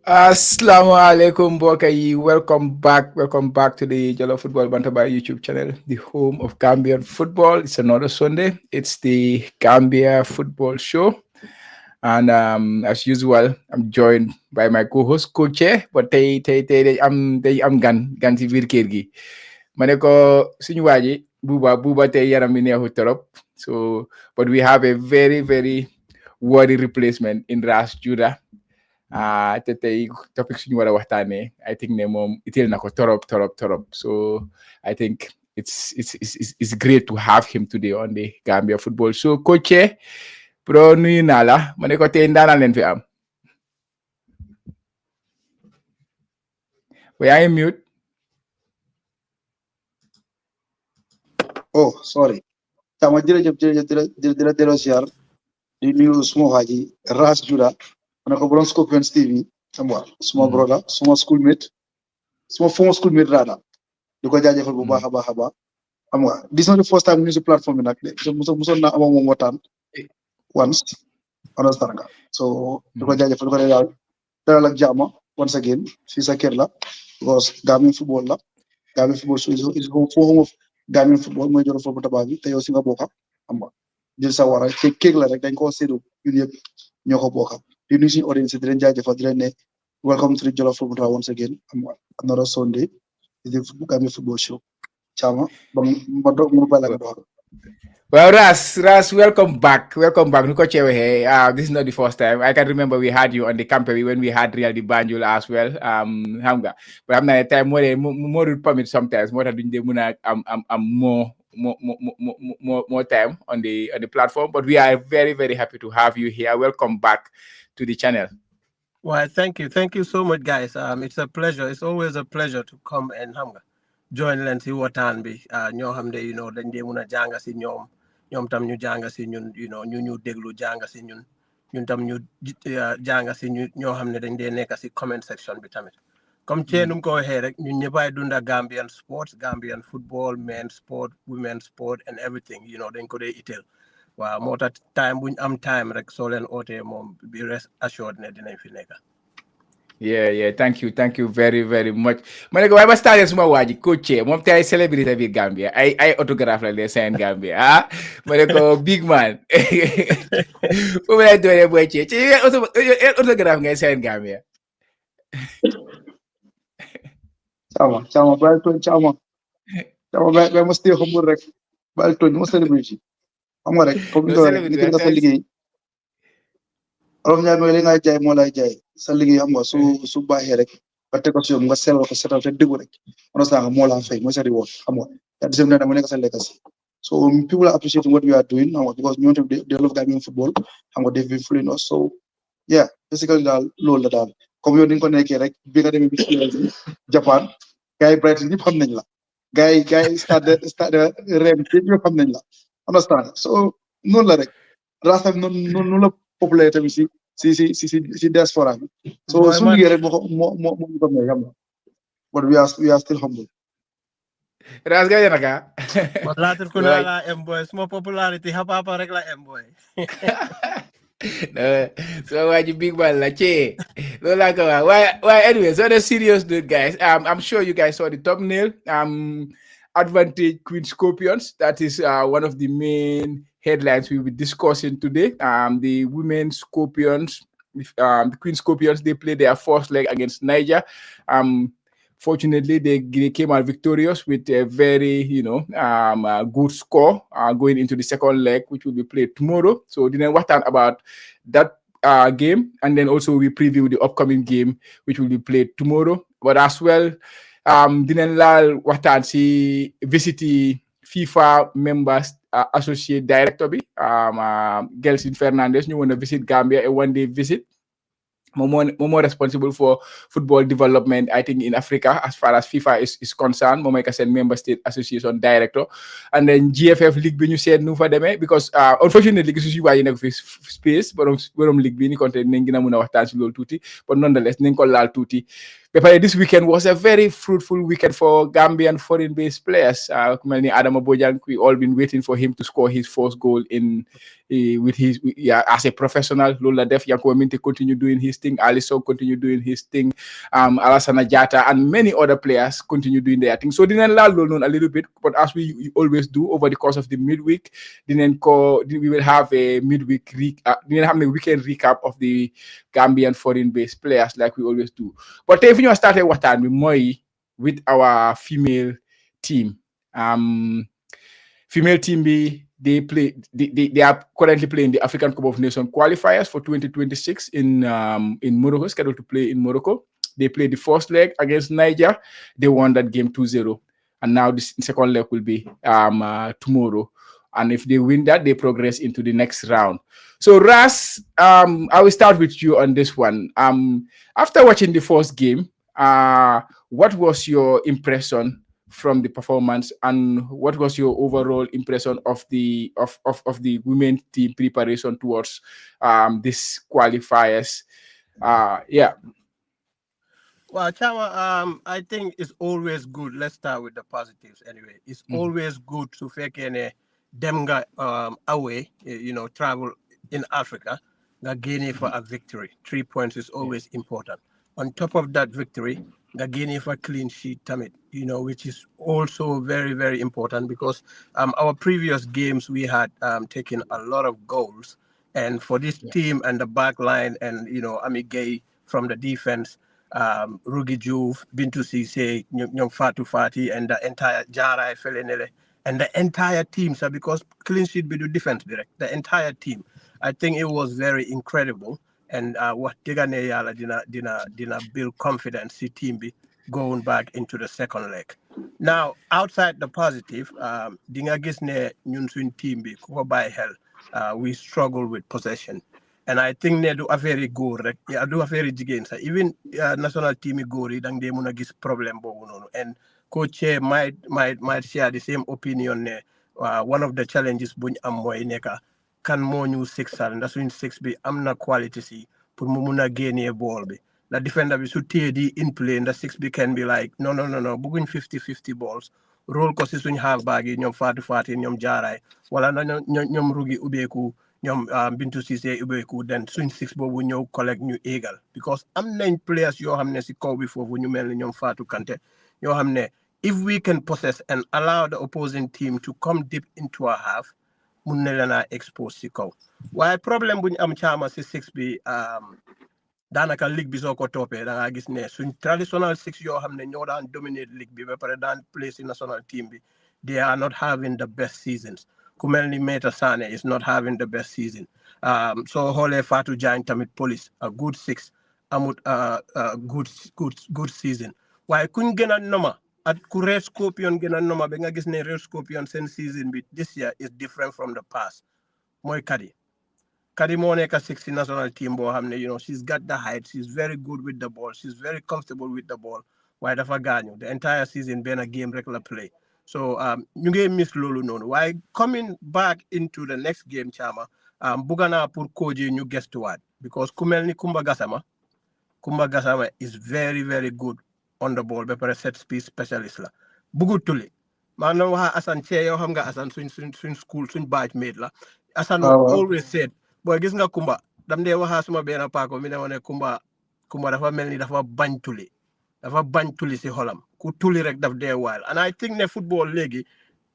Assalamualaikum Bokai. Welcome back to the Jollof Football Bantaba YouTube channel, the home of Gambian football. It's another Sunday. It's the Gambia Football Show. And as usual, I'm joined by my co-host, Coach. But I'm gan si bir kër gi. Mané ko suñu waji buba tay yaram mi neexu torop. So but we have a very worthy replacement in Ras Judah. Te tey topic suñu war a waxtaanee I think ne moom itteel na ko torop so I think it's great to have him today on the Gambia Football Show. Coach bro nuyu naa la ma ne ko tey ndaanaan leen fi am yaa ngi mute. Oh, sorry. Tama jërëjëf di la delloo siyaar di nuyu suma waa ji Ras Judah ma ne ko borom Scorpions TV suma brother suma schoolmate suma former schoolmate rada di ko jaajëfal bu baax a baax xam nga this is not the first time ñu si plateforme bi nag de musoon naa amoo moom waxtaan once understand nga so di ko jaajëfal di ko ne daal dalal ak jàmm once again fii sa kër la because Gambian football la Gambian football is home of Gambian football mooy Jollof Football Bantaba bi te yow si nga bokk xam nga jël sa wara ci kéeg la rek dañ koo séddu ñun yëpp ñoo ko bokk di nuyu suñu audience di leen jaajëfal di leen ne welcome to the Jollof Football Bantaba once again xam nga another Sunday the Gambia Football Show Chama ba ma doog mu bala nga doxal. Well, Ras, welcome back. Nuko chewe hey. This is not the first time. I can remember we had you on the campaign when we had Real di Banjul as well. Hamga. But I'm not a time more permit sometimes. More than they muna more time on the platform. But we are very happy to have you here. Welcome back to the channel. Well, thank you so much, guys. It's a pleasure. It's always a pleasure to come and join leen si waxtaan bi ñoo xam ne dañ dee mun a jàng si ñoom tam ñu jàng si ñun ñu déglu jàng si ñun tam ñu jàng si ñoo xam ne dañ dee nekk si comment section bi tamit comme ceenum ko waxee rek ñun ñëppay dunda Gambian sports Gambian football men sport women sport and everything dañ ko dee itteel waaw moo tax time buñ am time rek soo leen ootee moom bi rest assured ne dinañ fi nekk. Yeah. Thank you very much. Maneko why ba started suma waji coach mom tay celebrity bi Gambia. I autograph la les in Gambia. Maneko big man. Fu lay doye boy ci autograph ngay sen Gambia. Chama ba to chama ba mo stay humble rek ba to mo celebrity xam nga rek comme ni nga sa liggéey ñaar mooy li nga jaay moo lay jaay sa liggéey xam nga su baaxee rek ba teg ko si yow nga seetlu ko seetal te déggu rek understand nga moo laa fay mooy sa reward xam nga at the same time mu nekk sa legacy so people are appreciating what we are doing xam nga because ñoom tamit they love Gambian football xam nga they've been following us so yeah basically daal loolu la daal comme yow ni nga ko nekkee rek bi nga demee bi Japan gars yi Brighton ñëpp xam nañ la gars yi stade rem ñëpp xam nañ la understand so noonu la rek rastam noonu la populaire tamit si diaspora bi so su liggéey rek moo ko may xam nga but we are still humble. Ras ga naka later ko na la boy small popularity hapa rek la boy. No, so why you big man like why anyway, so the serious dude guys. I'm sure you guys saw the thumbnail. Advantage Queen Scorpions. That is one of the main headlines we'll be discussing today. The women Scorpions, the Queen Scorpions, they played their first leg against Niger. Fortunately, they came out victorious with a very, good score going into the second leg, which will be played tomorrow. So, then what about that game? And then also we preview the upcoming game, which will be played tomorrow. But as well, dinañ laal waxtaan si visiti FIFA members associate director bi Gelsin Fernandez ñu woon a visit Gambia a one day visit moom moo responsible for football development I think in Africa as far as FIFA is concerned moom mooy ka seen member state association director and then GFF League bi ñu seet nu fa demee because unfortunately gisu si waaye nekk fi space borom league bi ni konte nañ gën a mën a waxtaan si loolu tuuti but nonetheless nañ ko laal tuuti This weekend was a very fruitful weekend for Gambian foreign-based players. Kumani Adama Bojang, we all been waiting for him to score his first goal in with his as a professional. Lola Def Yanko Minte continue doing his thing. Alisson continue doing his thing. Alassana Jata and many other players continue doing their thing. So didn't known a little bit, but as we always do over the course of the midweek, we will have a midweek weekend recap of the Gambian foreign-based players like we always do. But if you started what time with our female team, female team they are currently playing the African Cup of Nations qualifiers for 2026 in Morocco, scheduled to play in Morocco. They played the first leg against Niger. They won that game 2-0. And now the second leg will be tomorrow. And if they win that, they progress into the next round. So Ras, I will start with you on this one. After watching the first game, what was your impression from the performance, and what was your overall impression of the women team preparation towards this qualifiers? Yeah. Well, Chama, I think it's always good. Let's start with the positives anyway. It's always good to fake any demga away, travel in Africa, gain for a victory. 3 points is always important. On top of that victory, gain for clean sheet, which is also very, very important because our previous games we had taken a lot of goals. And for this team and the back line and, Ami Gay from the defense, Rugi Juve, Bintu Cisse, Nyom Fatu Fati, and the entire Jara Felenele, and the entire team, so because clean sheet be do defense direct, the entire team. I think it was very incredible. And what Digane Yala dina build confidence, the team be going back into the second leg. Now, outside the positive, Dinga Gisne Nyunsun team be by hell. We struggle with possession. And I think they do a very good, do a very against even national team go dang they muna gis problem and coach might share the same opinion. One of the challenges buñ am moy neka kan mo ñu sixal ndax suñ six bi am na quality si pour mu muna gagner ball bi. The defender bi su di in play the six bi can be like no buguñ 50-50 balls roll ko si suñ half bag yi ñom faatu ñom jaaray wala ñom rugi ubeku ñoom Bintu Cissé ubbeeku den suñ six boobu ñëw collect ñu égal because am nañ players yoo xam ne si kaw bi foofu ñu mel ni ñoom Fatou Kante yoo xam ne if we can possess and allow the opposing team to come deep into our half mun na leen a expose si kaw waaye problème bu ñu am caama si six bi daanaka ligue bi soo ko toppee da ngaa gis ne suñ traditional six yoo xam ne ñoo daan dominate ligue bi ba pare daan play si national team bi they are not having the best seasons. Kumelni Meta Sane is not having the best season. So Hole Fatu Jain Tamit Police, a good six, Amut good season. Why couldn't get a number? At Kure Scorpion get a number, Benga Gisne Real Scorpion same season, but this year is different from the past. Moy Kadi. Kadi Moneka 60 national team, she's got the height, she's very good with the ball, she's very comfortable with the ball. Why the Faganyo? The entire season been a game regular play. So ñu ngi miss loolu noonu waaye coming back into the next game Chama bugana pour koji ñu gestuwaat because ku mel ni Kumba Gassama is very very good on the ball ba pare set piece specialist la bugut tuli maanaam waxa Assane Thie yow xam nga Assane suñ school suñ batch mate la Assane always said boy gis nga Kumba dam dee waxa suma benn paako mi ne ma ne Kumba dafa mel ni dafa bañ tuli si xolam ku tuli rek daf dee wild and I think ne football léegi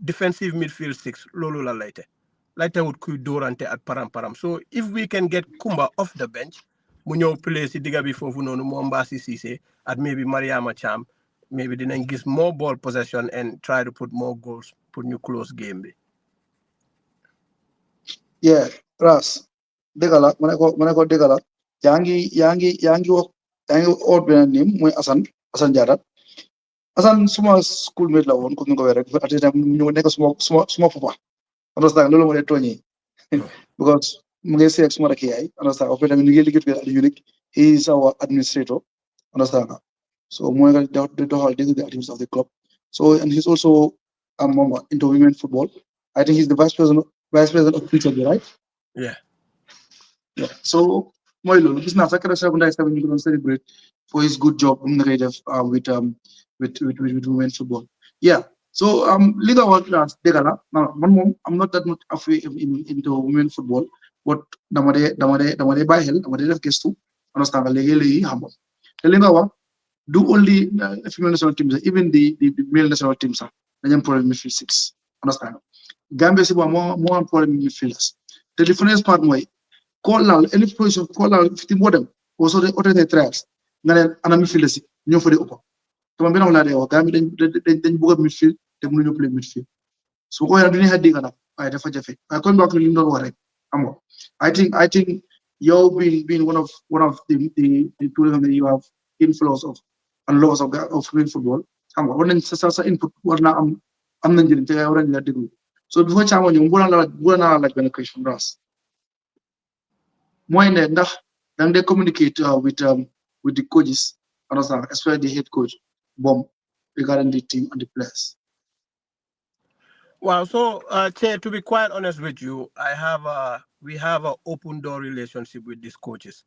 defensive midfield six loolu la layte wut kuy dóorante at param so if we can get Kumba off the bench mu ñëw play si digga bi foofu noonu moo Mbasi Cissé at maybe Mariama Cham maybe dinañ gis more ball possession and try to put more goals pour ñu close game bi. Yeah, Ras dëgg la ma ne ko dëgg la yaa ngi wax oot beneen nim mooy Assane Diatta Assane suma schoolmate la woon comme ni nga ko waxee rek at time ñu nekk suma papa understand loolu moo dee tooñee because mu ngi seeg suma rakk yaay understand of tamit ñu ngi liggéey at unique he is our administrator understand so mooy nga doxal day-to-day activities of the club so and he's also into women football I think he's the vice president of future right yeah so mooy loolu gis naa sax keroog sax bu ndaay sax ñu ko doon celebrate for his good job with women football. Yeah. So Liga World Class Degala. Now, I'm not that much afraid into women football, but damade by hell, damade def gestu. Understand? Legally humble. The Liga do only female national teams, even the male national teams are problem midfield six. Understand? Gambia is more important midfielders. The difference part way, call out any position, call out 50 modem, also the other trials. Then an midfielders, new for the upper. So I'm going to Gambia then book midfield, they will play midfield. So go ahead and had digana. I defer Jeffy. I come back to Lindo Warren. I think you're being one of the tournament that you have influence of and laws of women football. One input I'm not getting to so before Chama you wanna like the question Ross. More than that, then they communicate with the coaches, understand, especially the head coach, Bomb, regarding the team and the players. Well, so Chair, to be quite honest with you, we have an open door relationship with these coaches.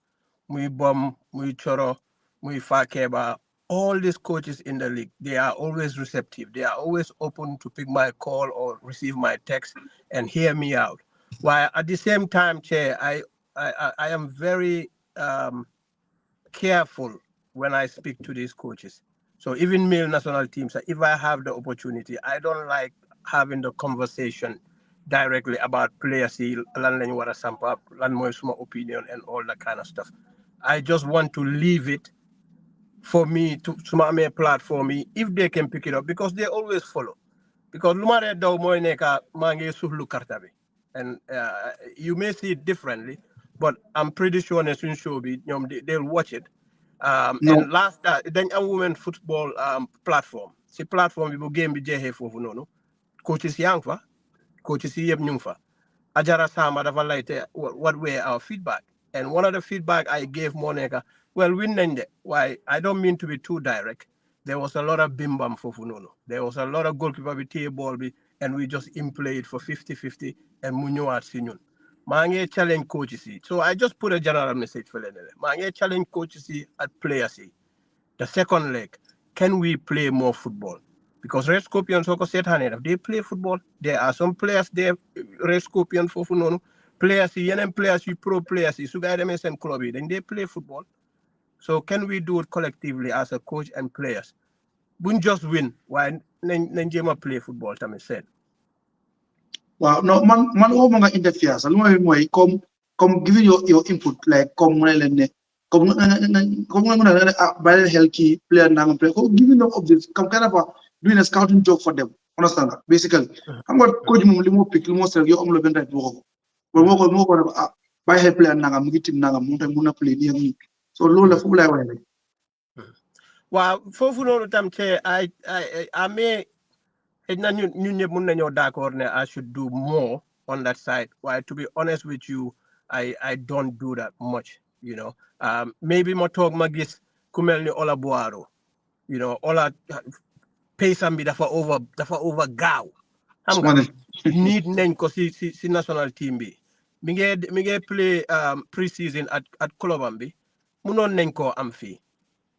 Mui Bom, Mui Choro, Mui Fakeba, all these coaches in the league, they are always receptive. They are always open to pick my call or receive my text and hear me out. While at the same time, Chair, I am very careful when I speak to these coaches. So even male national teams, if I have the opportunity, I don't like having the conversation directly about players, lan lañu wara sampa, lan moy suma opinion and all that kind of stuff. I just want to leave it for me to suma ame platform if they can pick it up because they always follow. Because lumare daw moy neka mangi suhlu karta bi. And you may see it differently, but I'm pretty sure Nesun Shobi, they'll watch it. And last then a women football platform. Si platform bi game bi jehe fofu nonu. Coaches yang fa, coaches yeb nyung fa. Ajara sama dafa laite what were our feedback. And one of the feedback I gave Moneka, well, why I don't mean to be too direct. There was a lot of bimbam for Funono. There was a lot of goalkeeper with ball and we just implayed for 50-50 and Munyo at Sinun. Mange challenge coaches. So I just put a general message for Lenele. Mange challenge coaches at players. The second leg, can we play more football? Because Red Scorpions they play football. There are some players there, Red Scorpion for Funono. Players, players, pro players, and club, then they play football. So can we do it collectively as a coach and players? Wouldn't just win while Nenjema play football, Tammy said. Wow, no, man, mga interfere. So, come giving your input, like, come healthy player, giving them objects, come kind of doing a scouting job for them. Understand that? Basically, I'm going to coach you pick you most of your own right to more by help player nangam gitim nangam muna play near so low level like well for time I may I should do more on that side. Why, to be honest with you, I don't do that much, you know. Maybe more talk magis kumelni ola buaro, you know, ola pay some bit for over gaw. Need name cause si national team be. Mige play preseason at Kolobambi. Munon nenko amfi.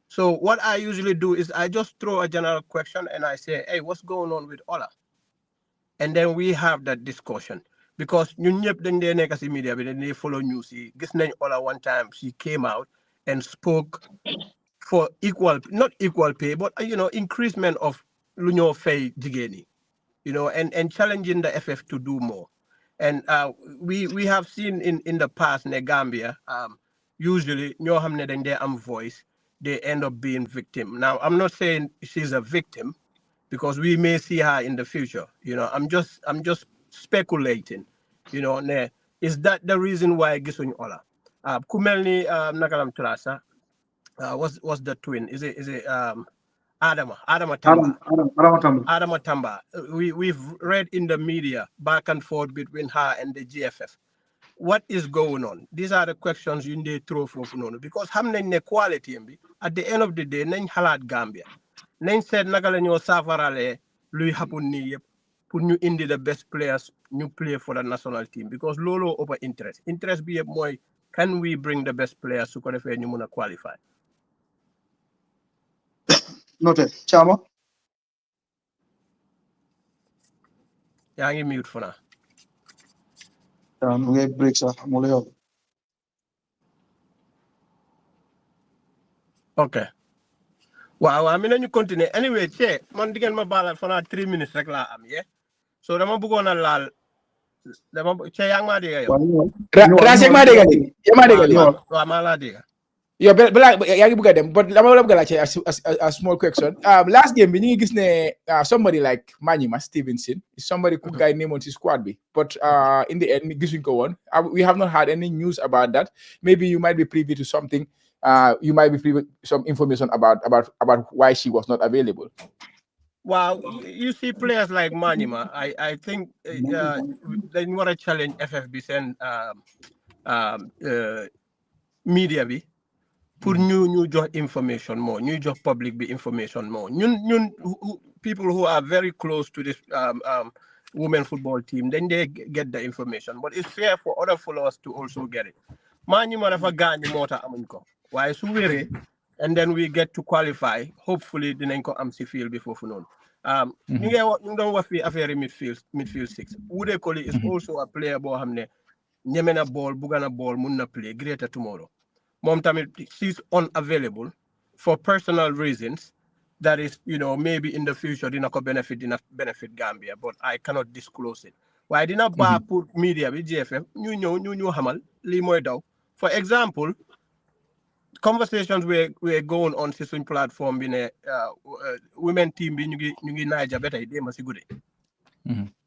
So what I usually do is I just throw a general question and I say, hey, what's going on with Ola? And then we have that discussion. Because media, then they follow news. Ola one time, she came out and spoke for not equal pay, but increasement of Lunyo Fay Jigeni, and challenging the FF to do more. And we have seen in the past in Gambia, usually voice, they end up being victim. Now I'm not saying she's a victim because we may see her in the future. I'm just speculating. Is that the reason why Gisuny Ola? Kumelni Nakalam Trasa, what's the twin? Is it Adama Tamba? Adama Tamba. We've read in the media back and forth between her and the GFF. What is going on? These are the questions you need to throw for Funono because hamne quality at the end of the day, nañ halat Gambia. Nañ said nagala ñoo safarale luy happen ni yep pour ñu indi the best players ñu play for the national team because lolo over interest. Interest be moy can we bring the best players su ko defé ñu mëna qualify? Noted. Chama. yaa ngi mute for now. We break sa mole yo. Okay. Waaw mi nañu continuer anyway che man di ngeen ma baalal for now 3 minutes rek laa am yeah so dama bëggoon a laal dama che yaa ngi maa dégg yow. Ras yaa ngi maa dégg léegi yaa maa dégg léegi. waaw maa laa dégg. Yo, yaa ngi bëgg a dem but dama la bëgg a laajte a small question. Last game bi ñu ngi gis ne somebody like Manyima Stevenson is somebody ku guy name on his squad bi but in the end gisuñ ko woon we have not had any news about that. Maybe you might be privy to something. You might be privy to some information about why she was not available. Wow, you see players like Manyima, I think they want to challenge FFB and media bi pour ñu jox information more, ñu jox public bi information more. Ñun people who are very close to this women football team, then they get the information. But it's fair for other followers to also get it. Manyima dafa gaañu moo tax amuñ ko. Waaye su wéree and then we get to qualify, hopefully dinañ ko am si field bi foofu noonu. ñu doon wax fii affaire midfield six. Ude Koli is also a player boo xam ne ñeme na ball, bugga na ball, mun na play greater tomorrow. Mom tamit she's unavailable for personal reasons. That is, maybe in the future dina ko benefit Gambia, but I cannot disclose it. Why dina ba pour media bi GFF ñu xamal lii mooy daw. For example, conversations were going on si suñ platform bi ne women team bi ñu ngi Niger ba tey déema si guddi.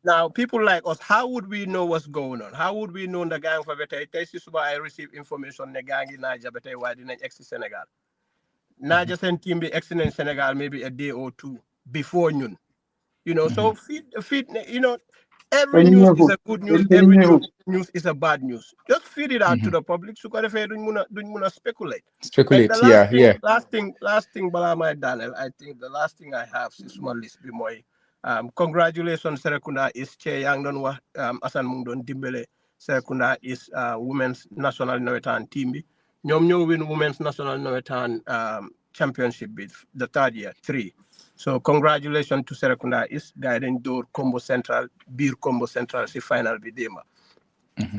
Now, people like us, how would we know what's going on? How would we know the gang for better? I receive information the gang in Niger, but why didn't exit Senegal? Niger sent team be exiting in Senegal maybe a day or two before noon. So feed, every news is a good news, every news is a bad news. Just feed it out to the public so that they don't speculate. Last thing, Bala Daniel, I think the last thing I have is my list be more. Congratulations, Serekunda is Che Yang Don Asan Mungdon Dimbele. Serekunda is Women's National Nawetan team. Nyom win Women's National Nawetan championship bid the third year, 3. So congratulations to Serekunda is guiding door Combo Central, Beer Combo Central, si final bidema.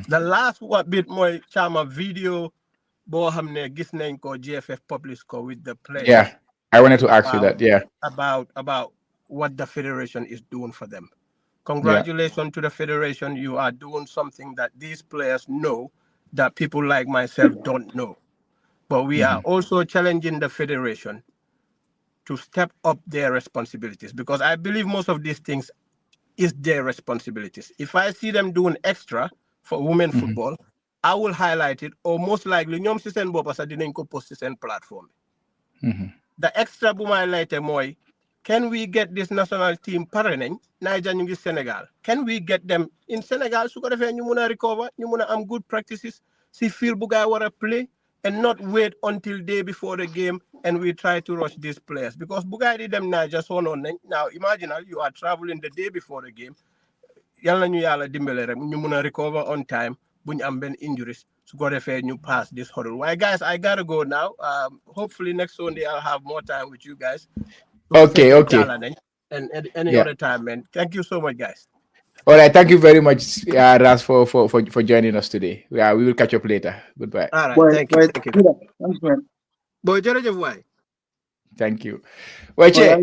The last bit more chama video bo hamne gis nañ ko GFF publish ko with the players. Yeah, I wanted to ask you that. Yeah, about what the federation is doing for them. Congratulations to the federation. You are doing something that these players know that people like myself don't know. But we are also challenging the federation to step up their responsibilities, because I believe most of these things is their responsibilities. If I see them doing extra for women football, I will highlight it, or most likely ñoom si seen bopp sax dinañ ko post si seen platform. The extra bu may highlight mooy, can we get this national team pare nañ Niger ñu ngi Senegal? Can we get them in Senegal su ko defee ñu mun a recover, ñu mun a am good practices si field bu gaay war a play, and not wait until day before the game and we try to rush these players, because bu gaay di dem Niger sonoon nañ. Now imagine you are traveling the day before the game. Yal nañu Yàlla dimbale rek ñu mun a recover on time buñ am benn injuries su ko defee ñu pass this hurdle. Well, guys, I gotta go now. Hopefully next Sunday I'll have more time with you guys. Okay. And any other time, man. Thank you so much, guys. All right, thank you very much, Ras, for joining us today. Yeah, we will catch up later. Goodbye. All right, thank you. Thanks, man. Boy, jërëjëf waay. Thank you. Well, Che,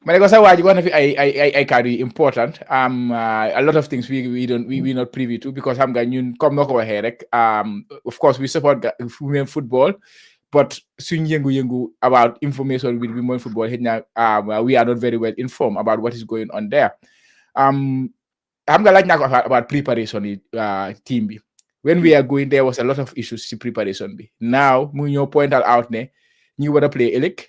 ma ne ko sa waa ji wax na fi ay kàddu yu important. A lot of things we not privy to, because xam nga ñun comme noo ko waxee rek, of course we support women football, but suñ yëngu about information with women football, we are not very well informed about what is going on there. Xam nga laaj naa ko about preparation team bi. When we are going, there was a lot of issues in preparation bi. Now mu ñëw point out ne ñu war a play ëllëg,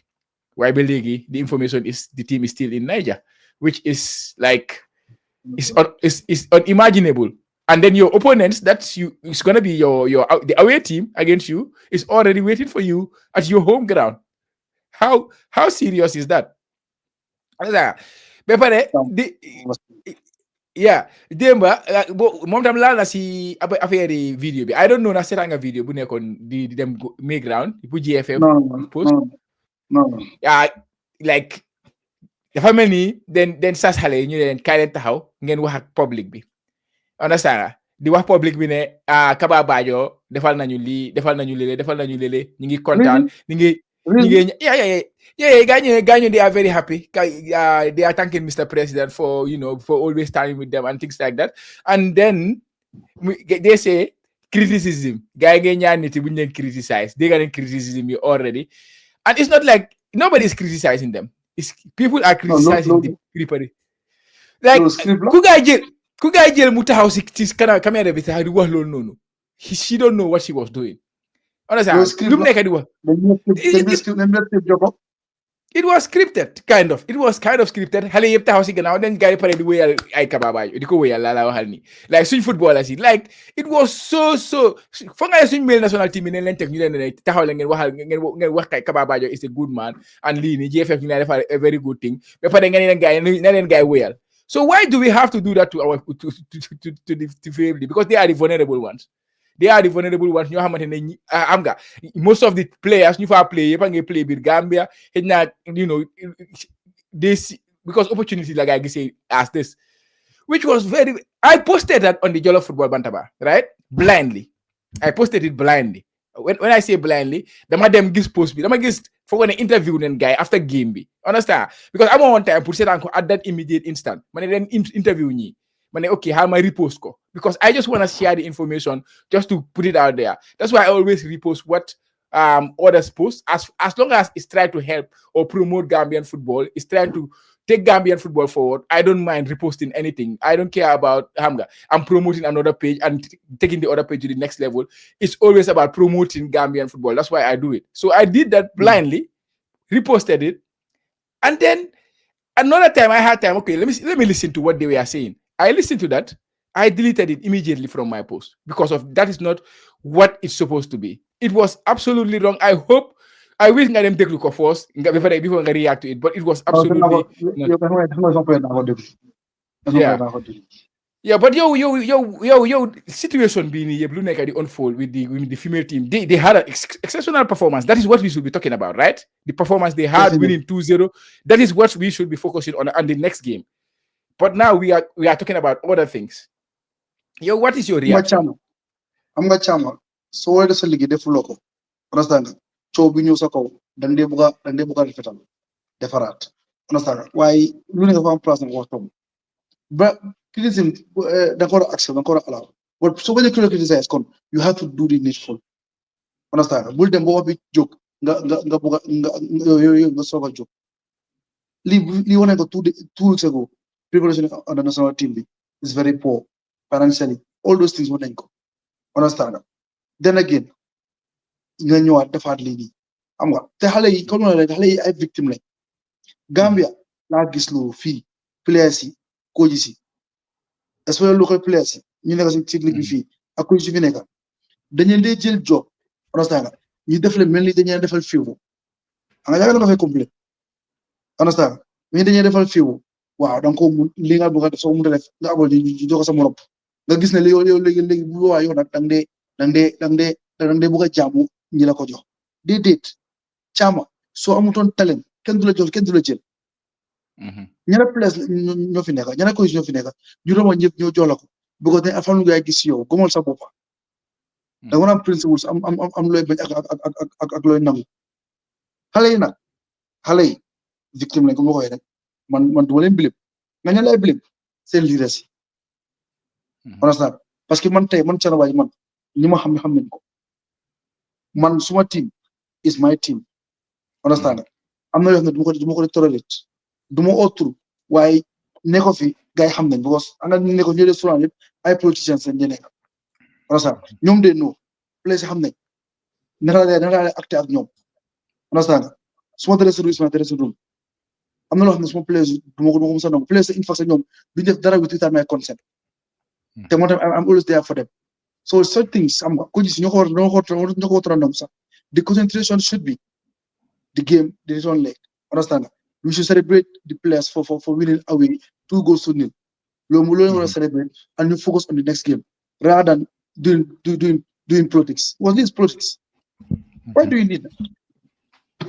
waaye ba léegi the information is the team is still in Niger, which is like is unimaginable. And then your opponents, it's gonna be the away team against you is already waiting for you at your home ground. How serious is that? Demba moom tam laal na si affaire video bi. I don't know na seetaan nga video bu nekkoon di dem Mayground bu GFF post. No. Like dafa mel ni den sas xale yi ñu leen kaay leen taxaw ngeen wax ak public bi understand nga di wax public bi ne Kaba Bajo defal nañu lii defal nañu lélé ñu ngi kontaan ñu ngi gaañu they are very happy they are thanking Mr. President for for always standing with them and things like that, and then they say criticism gars yi ngay ñaan nit yi bu ñu leen criticize dégg nga leen criticism yi already, and it's not like nobody is criticizing them. People are criticizing the people. Like ku gaay jël mu taxaw ci caméra bi taxaw di wax loolu noonu. She don't know what she was doing. Understand? Lu mu nekk di wax. It was scripted, kind of. It was kind of scripted. Xale yëpp taxaw ci gannaaw den gaay pare di wéyal ay Kaba Bajo di ko wéyal la waxal ni. Like suñ footballers yi like it was so foog nga suñ male national team yi ne leen teg ñu leen ne taxaw la ngeen waxal ngeen wax kay Kaba Bajo is a good man and lii ni GFF ñu ne defal a very good thing ba pare ngeen leen gaay wéyal. So why do we have to do that to the family? Because they are the vulnerable ones. They are the vulnerable ones. You know, most of the players you play with Gambia, they see, because opportunity like I say as this, which was I posted that on the Jollof Football Bantaba, right? Blindly. I posted it blindly. When I say blindly, the madam gives post me. The madam for when I interview them guy after game be. Understand? Because I'm on time put it at that immediate instant. When I then interview me, when I okay, how my repost go? Because I just want to share the information just to put it out there. That's why I always repost what others post as long as it's trying to help or promote Gambian football, it's trying to take Gambian football forward. I don't mind reposting anything. I don't care about Hamga. I'm promoting another page and taking the other page to the next level. It's always about promoting Gambian football. That's why I do it. So I did that blindly, reposted it, and then another time I had time. Okay, let me listen to what they were saying. I listened to that. I deleted it immediately from my post because of that is not what it's supposed to be. It was absolutely wrong. I wish I didn't take look of force before I react to it, but it was absolutely yeah. But yo situation being blue neck at the unfold with the female team. They had an exceptional performance. That is what we should be talking about, right? The performance they had winning 2-0. That is what we should be focusing on the next game. But now we are talking about other things. Yo, what is your reaction? I'm not chama. So what is the league defuloko? Understand? So we know sako. Dande buga refetal. Defarat. Understand? Why we need one person was from. But criticism, the core accept, the core allow. But so when you criticize, you have to do the needful. Understand? Bull them go big joke. Nga buga joke. Lee wanna go 2 weeks ago. Preparation on the national team is very poor financially. All those things wouldn't go. Understand? Then again, nga ñëwaat defaat lii nii xam nga te xale yi comme noonu xale yi ay victime lañ Gambia laa gis lu fii players yi coaches yi especially local players yi ñu nekk ci ligue bi fii ak coaches yi fi nekk dañu dee jël job understand ñu def le mel ni dañu defal fiiwu nga yàgg na ko fay complet understand mais dañu defal fiiwu waaw da nga ko mun li nga bëgg a def soo mun a def nga abal ñu jox ko sa morom nga gis ne léegi bu waa yow nag dang dee bëgg a jaamu ñi la ko jox déedéet caama soo amutoon talent kenn du la jox kenn du la jël ñeneen place ñoo fi nekk ñeneen coach ñoo fi nekk ñu doon wax ñëpp ñoo jox la ko bëgg ne afam lu ngay gis yow gomal sa boppa da nga am principles am looy bañ ak looy nangu xale yi nag xale yi victime lañ ko ma koy rek man duma leen bilim nga ña lay bilim seen leaders yi understand parce que man tey man Cana Waaj man ñi ma xam ne xam nañ ko man suma team is my team understand am na yoo xam ne du ma ko tolerate du ma autre waaye ne ko fi gars yi xam nañ because anga ne ko ñoo dee souvent yëpp ay politicians lañ nekk understand ñoom de no place xam nañ naka la acté ak ñoom understand suma dressing room am na loo xam ne suma place du ma ko mos a nangu place in fact ñoom duñ def dara without my consent te moo tax I'm always there for them. So certain things, ko sax the concentration should be the game, the return leg. Understand? We should celebrate the players for winning away 2-0. We celebrate and you focus on the next game rather than doing politics. Well, this is politics. Why do you need that?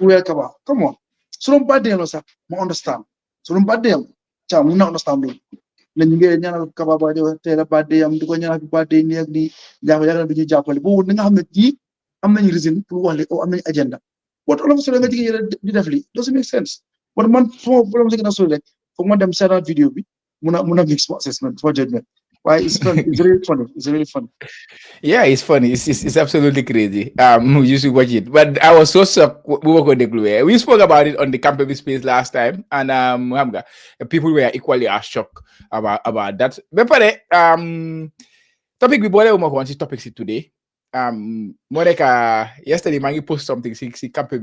wear kaba. Come on. So don't bad them, sir. I understand. So don't bad them. Cham, not understand. Then you get nyana kaba ba de tell bad day. Am duko nyana bad day ni agni. Jago jago biji japoli. But when I'm am many reason to wale or am many agenda. But all of a sudden, I think definitely doesn't make sense. But man, so I'm saying also like for one them share that video be. Muna mix assessment for judgment. Why it's fun? It's really funny. It's really fun. Yeah, it's funny. It's absolutely crazy. You should watch it. But I was so shocked. We spoke about it on the campus space last time, and Hamga, people were equally as shocked about that. But topic we bought on topics today. Monica, yesterday Mangi post something. See campus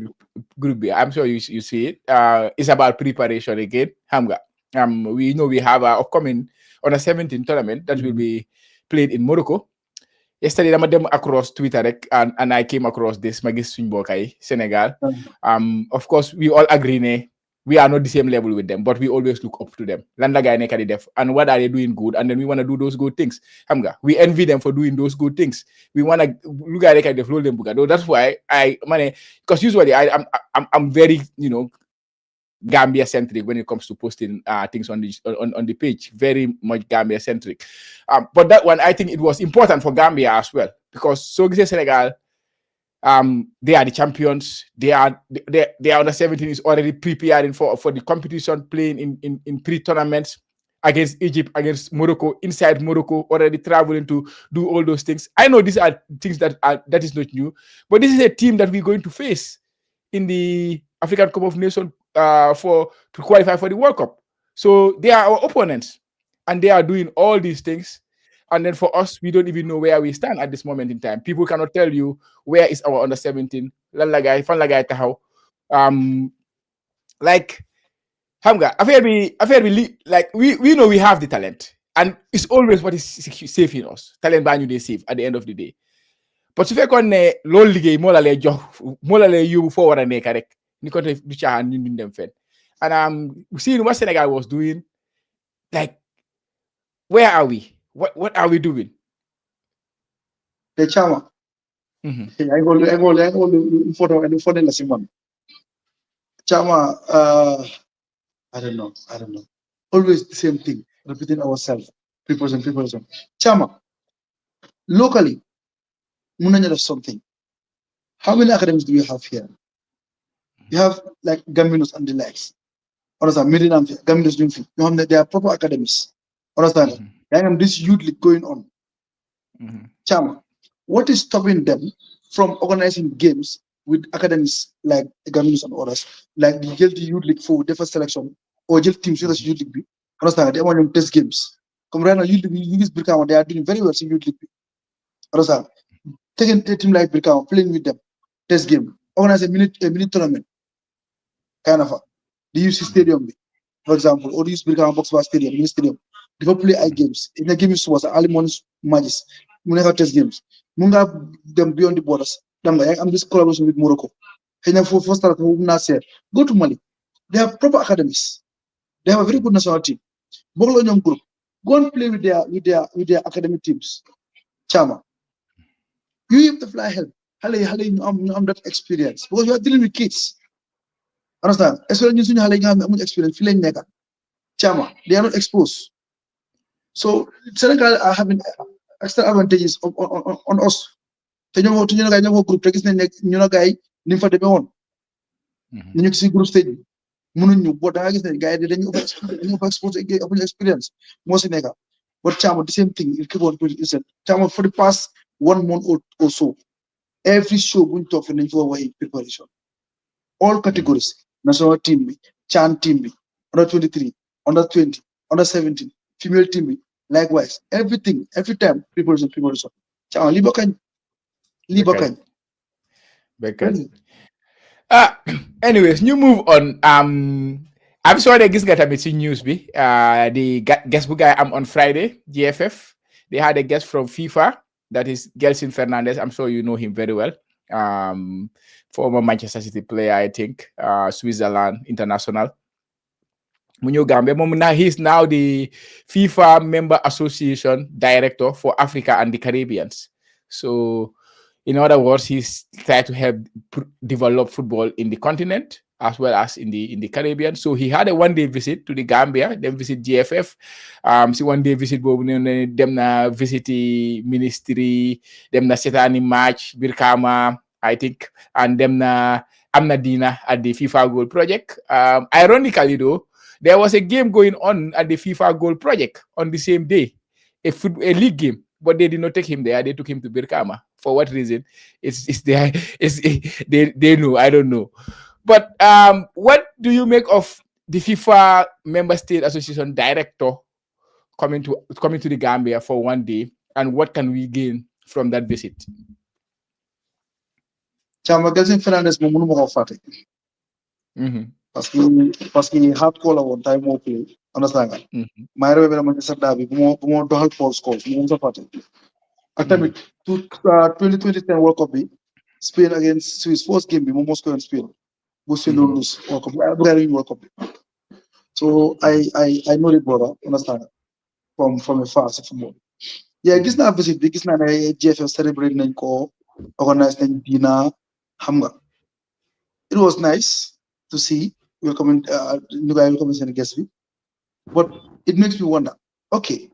group. I'm sure you see it. It's about preparation again. Hamga. We know we have our upcoming on a 17 tournament that will be played in Morocco. Yesterday, I'm them across Twitter and I came across this Magis Swingbokai, Senegal. Of course, we all agree we are not the same level with them, but we always look up to them. Landa guy def and what are they doing good? And then we want to do those good things. Hamga, we envy them for doing those good things. We want to look at the flow them. That's why because usually I'm very Gambia centric when it comes to posting things on the page, very much Gambia centric. But that one, I think it was important for Gambia as well because Senegal, they are the champions. They are under 17 is already preparing for the competition, playing in pre-tournaments against Egypt, against Morocco, inside Morocco, already traveling to do all those things. I know these are things that is not new, but this is a team that we're going to face in the African Cup of Nations to qualify for the World Cup. So they are our opponents, and they are doing all these things. And then for us, we don't even know where we stand at this moment in time. People cannot tell you where is our under 17. Like Hamga, like we know we have the talent, and it's always what is saving us. Talent banyu they save at the end of the day. But if you can low league more you forward and make correct. And seeing what Senegal was doing, like, where are we? What are we doing? The chama. I go photo and photo in the Chama, I don't know. Always the same thing, repeating ourselves. Preparation. Chama, locally, Munanya something. How many academies do you have here? You have like Gambinos and the likes. Understand? Midinam, Gambinos doing fit. You have there are proper academies. Understand? I am this youth league going on. Chama, what is stopping them from organizing games with academies like Gambinos and others, like the youth league for the first selection or just teams with youth league? Understand? They want to test games. Come right now, youth league, they are doing very well in youth league. Understand? Taking a team like Birkama, playing with them, test game, organize a mini tournament, kind of the UC Stadium, for example, or use Birkama Box Bar Stadium, mini stadium. They play eye games. In the games was early morning matches. We never test games. Munga them beyond the borders. I'm this collaboration with Morocco. And for first start, go to Mali. They have proper academies. They have a very good national team. Boglo Young Group. Go and play with their academic teams. Chama. You have to fly help. I'm that experience. Because you are dealing with kids. Understand? Especially you have experience, feeling nega. Chama, they are not exposed. So Senegal are having extra advantages on us. To group takes the guy nympha de on. You see group stage. Munu but I guess the guy didn't expose experience. Most Senegal. But Chama, the same thing. It keep on doing is Chama for the past 1 month or so. Every show going to offer preparation. All categories, national team, Chan team, under 23, under 20, under 17, female team, likewise. Everything, every time, preparation. Chan, Libakan. Anyways, new move on. I'm sorry that this got a bit news. The guest book I'm on Friday, GFF. They had a guest from FIFA, that is Gelson Fernandez. I'm sure you know him very well. Former Manchester City player, I think, Switzerland international. Munyo Gambia. He's now the FIFA Member Association Director for Africa and the Caribbeans. So In other words, he's tried to help develop football in the continent as well as in the Caribbean. So he had a one-day visit to the Gambia, then visit GFF. Si one-day visit boobu ne dem na visit ministry, dem na setani match Birkama, I think, and dem na amna dina at the FIFA Goal Project. Ironically though, there was a game going on at the FIFA Goal Project on the same day, a league game, but they did not take him there. They took him to Birkama. For what reason? It's they know. I don't know. But what do you make of the FIFA Member State Association director coming to the Gambia for one day, and what can we gain from that visit? Chama Gelsin Fernandez mo munu mo fate. Parce que hard call on time mo play. Understand nga? Mayro be man sa dabi bu mo doxal Paul Scholes mo sa fate. Ak tamit 2010 World Cup bi Spain against Swiss first game bi mo Moscow and Spain. Bu Spain lose World Cup. World Cup. So I know the brother, understand from a far football. Yeah, gis na visit bi gis na ne GFF celebrate nañ ko, organize nañ dina xam nga. It was nice to see welcoming new guy welcoming seen guest. But it makes me wonder, okay,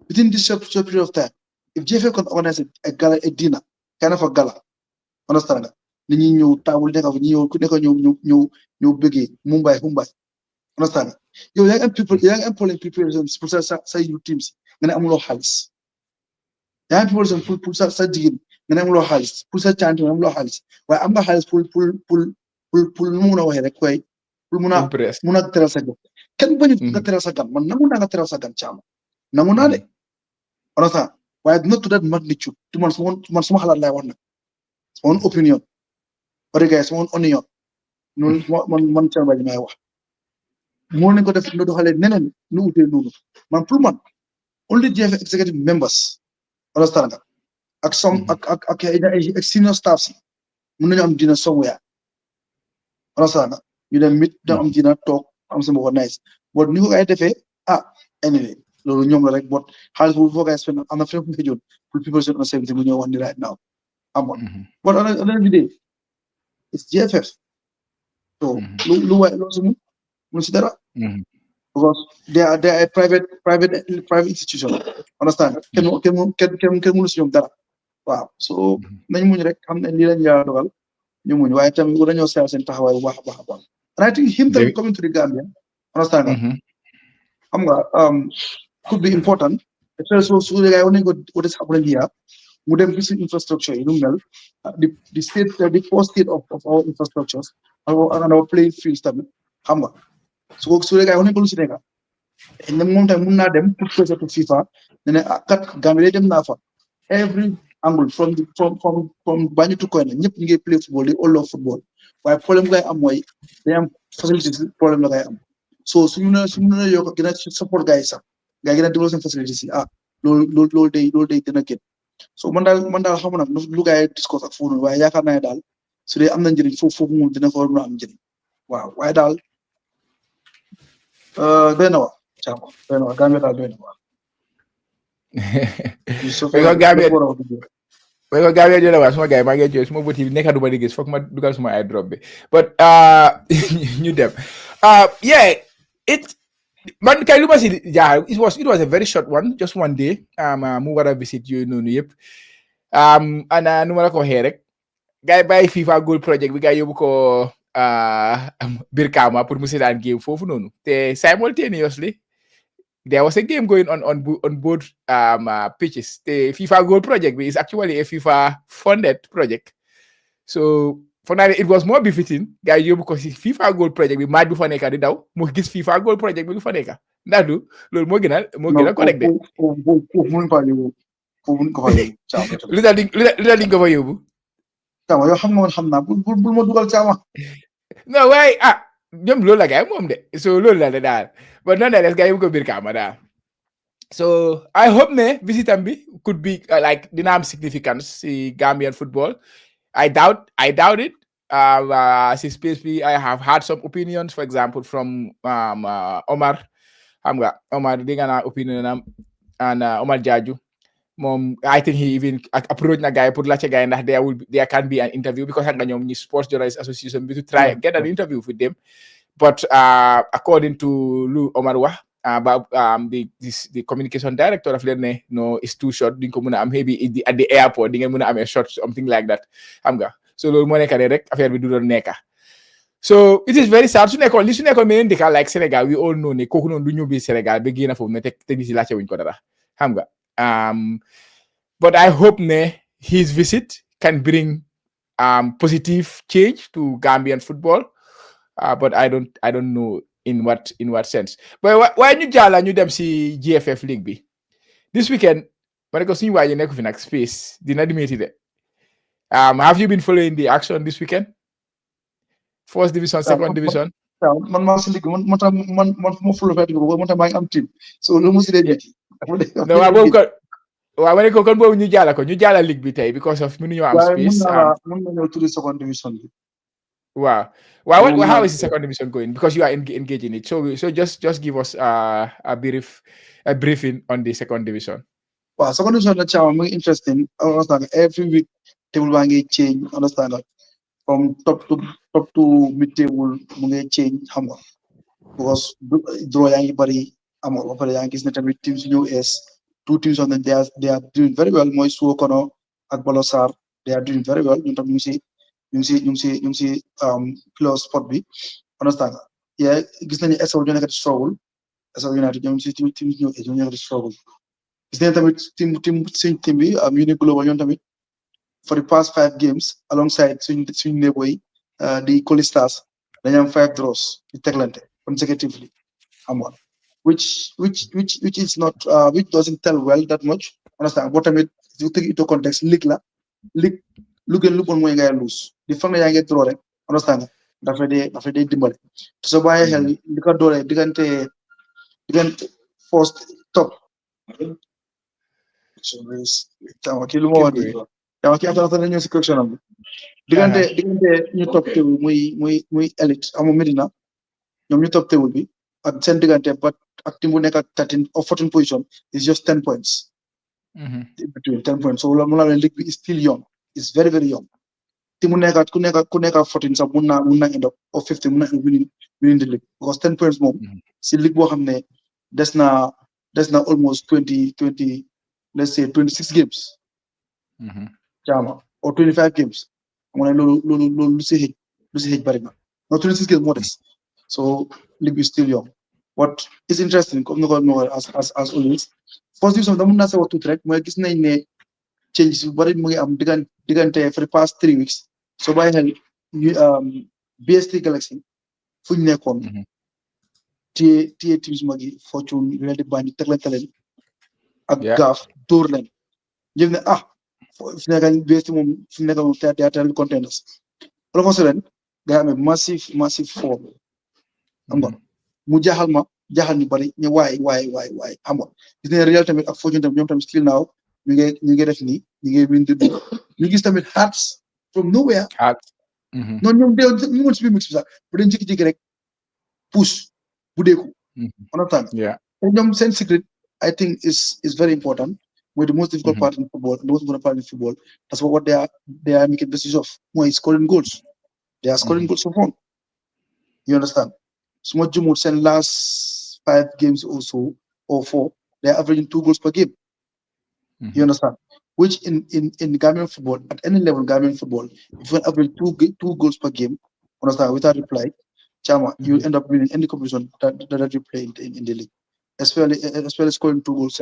within this short period of time, if GFF can organize a gala, a dinner, kind of a gala, understand nga, ni ñi ñëw table nekk fa ñëw ku nekk ñëw bëggee Mumbai, understand nga. Yow yaa ngi am polling preparations pour sa youth teams nga ne amuloo xaalis. Yaa ngi preparations pour sa jigéen nga ne amuloo xaalis, pour sa cant nga ne amuloo xaalis, waaye am nga xaalis pour lu mu mun a waxee rek koy pour mun a teral sa gan. Kenn bañu nga teral sa gan, man nangu naa nga teral sa gan caama nangu naa de, understand, waaye not to that magnitude. Tu man suma xalaat laay wax nag, sama own opinion, bari gars sama own onion noonu man caama bañ may wax. Moo nañ ko def nga doxalee neneen nu utee noonu man pour man only GFF executive members, understand nga, ak some ak senior staff si mun nañu am dina somewhere, understand nga, ñu dem mit da am dina toog am sama ko nice, but ni ko ay defee anyway loolu ñoom la rek, but xaalis bu foo koy spend am na fenn fu mu joon pour people on safety bu ñëw wax ni right now amoon, but on the day it's GFF, so lu waay loolu sumu mun si dara, because they are a private institution, understand, kenn mënu si ñoom dara, waaw, so nañ muñ rek xam ne lii lañ yaa dogal ñu muñ, waaye tamit war nañoo seet seen taxawaay bu baax a baax. And I think him coming to the Gambia, understand nga, xam nga could be important, so the guy only got what is happening here, mu dem gis infrastructure yi nu mel, the poor state of our infrastructures and our playing fields tamit, xam nga, so the guy only ko si nekka ne moom tamit mun naa dem pour pressure to FIFA ne kat Gambia dem naa fa every angle from Banjul to Koyna ñëpp ñu ngi play football, they all love football, waaye problème ngay am mooy day am facilities, problème la ngay am, so suñu ne yokk gën a support gars yi sax gars yi gën a développé seen facilities yi loolu day gën a gën, so man daal xamu nag lu gars yi discuss ak foofu noonu, waaye yaakaar naa ne daal su dee am na njëriñ foofu moom dina fa war a am njëriñ, waaw, waaye daal doy na waar Gambia daal doy na waar. Well, Gambia doy na waar suma gars yi maa ngi jooy suma bët yi nekka du ma di gis foog ma dugal suma ay drop bi, but ñu dem yeah, man kay lu ma si jaaxal, it was a very short one, just one day, mu war a visit yooyu noonu yëpp, ana nu ma la ko waxee rek, gars yi bàyyi FIFA Goal Project bi gars yi yóbbu ko Birkama pour mu seetaan game foofu noonu, te simultaneously there was a game going on both pitches. The FIFA Goal Project is actually a FIFA funded project, so for now it was more befitting gars yi yóbbu ko si FIFA Goal Project bi match bu fa nekka di daw mu gis FIFA Goal Project bi lu fa nekka, ndax du loolu moo gën a correct de foofu mun ko fa yóbbu lu tax di ko fa yóbbu caama yow xam nga man xam naa bul ma dugal caama non waaye ñoom loolu la gars yi moom de, so loolu la de daal, but nonetheless gars yi ko Birkama daal, so I hope ne visitam bi could be like dina am significance si Gambian football. I doubt it. Si space bi I have had some opinions, for example from Omar, xam nga Omar dégg naa opinion am, and Omar Jaju, I think he even approached a guy, put a guy, and there can be an interview because the Sports Journalists Association to try get an interview with them. But according to Lou Omarwa, about the communication director of Lerne, no, it's too short. Maybe at the airport, a short something like that. So Lou Monica direct affair we do neka. So it is very sad. Like Senegal, we all know ne kokuno du ñu bi Senegal be gëna fofu ne tek ci laccé wuñ ko dara. But I hope his visit can bring positive change to Gambian football. But I don't know in what sense. But why ñu jala ñu dem ci GFF League bi. This weekend, mané ko suñu waji nekk fi nak space dina dimeti de. Have you been following the action this weekend? First division, second division. Man maa si liggéey man fu ma fulla fay ko man tam maa ngi am team so lu mu si dee metti no waaw ma ne ko kon boobu ñu jaala league bi tey because of mënuñu am space mun na ñëw tuddi second division bi wow how is the second division going because you are engaged in it so just give us a briefing on the second division. Wow, second division la chama muy interesting. Understand every week table baa ngi change, understand from top to mid table mu ngi change xam nga because draw yaa ngi bari am nga ba pare yaa ngi gis ne tamit teams yu US two teams on them they are doing very well mooy Suokono ak Balosar they are doing very well ñun tam ñu ngi si close spot bi understand yeah gis nañu SO ñoo nekk di struggle SO United ñoom si teams yu US ñoo nekk di struggle gis nañu tamit team bi Uni Global ñoom tamit for the past 5 games alongside suñ neighbor yi the Qualifiers dañu am 5 draws di teglante consecutively xam nga which is not which doesn't tell well that much understand but tamit you take into context league lu gën lu bon mooy ngay lose di fa nga yaa ngi draw rek understand dafa dee dimbale te soo bàyyee xel li ko dooree diggante first top kii lu ma wax dama ki after na ñëw si correction am diggante ñu top table muy elite amu Medina ñoom ñu top table bi ak seen diggante but ak team bu nekk ak 13 or 14 position is just 10 points between 10 points so mu la league bi is still young is very very young team mu nekk ku nekk 14 sax mun na end up or 15 mun na winning the league because 10 points moom si league boo xam ne des na almost 20 let's say 26 games jaama or 25 games mu ne loolu lu si xëj bari na no 26 games moo des so league is still young what is interesting comme no as always first division da mun naa sa wax tuuti rek mooy gis nañ ne changes yu bari mu ngi am diggante for the past 3 weeks so bàyyi xel BST Galaxy fu ñu nekkoon téye teams mag yi Fortune leen di bañ teglante leen ak gaaf dóor leen jëf ne fi nekk BST moom fi nekk moom théâtre contenders all of a sudden nga amee massive fall xam nga mu jaaxal ñu bari ñu waay xam nga gis ne Real tamit ak Fortune tamit ñoom tamit still now ñu ngi def nii ñu ngi win ñu gis tamit Hearts from nowhere noonu ñoom ñu mën si biir mix bi sax bu dañ jékki-jékki rek push bu deeku understand te ñoom seen secret I think is very important mooy the most difficult part in football the most important part in football that's what they are making business of mooy scoring goals they are scoring goals for fun you understand su ma jumul seen last 5 games also or 4 they are averaging 2 goals per game you understand which in Gambian football at any level Gambian football if you average 2 goals per game understand without reply chama you end up winning any competition that you play in the league especially scoring 2 goals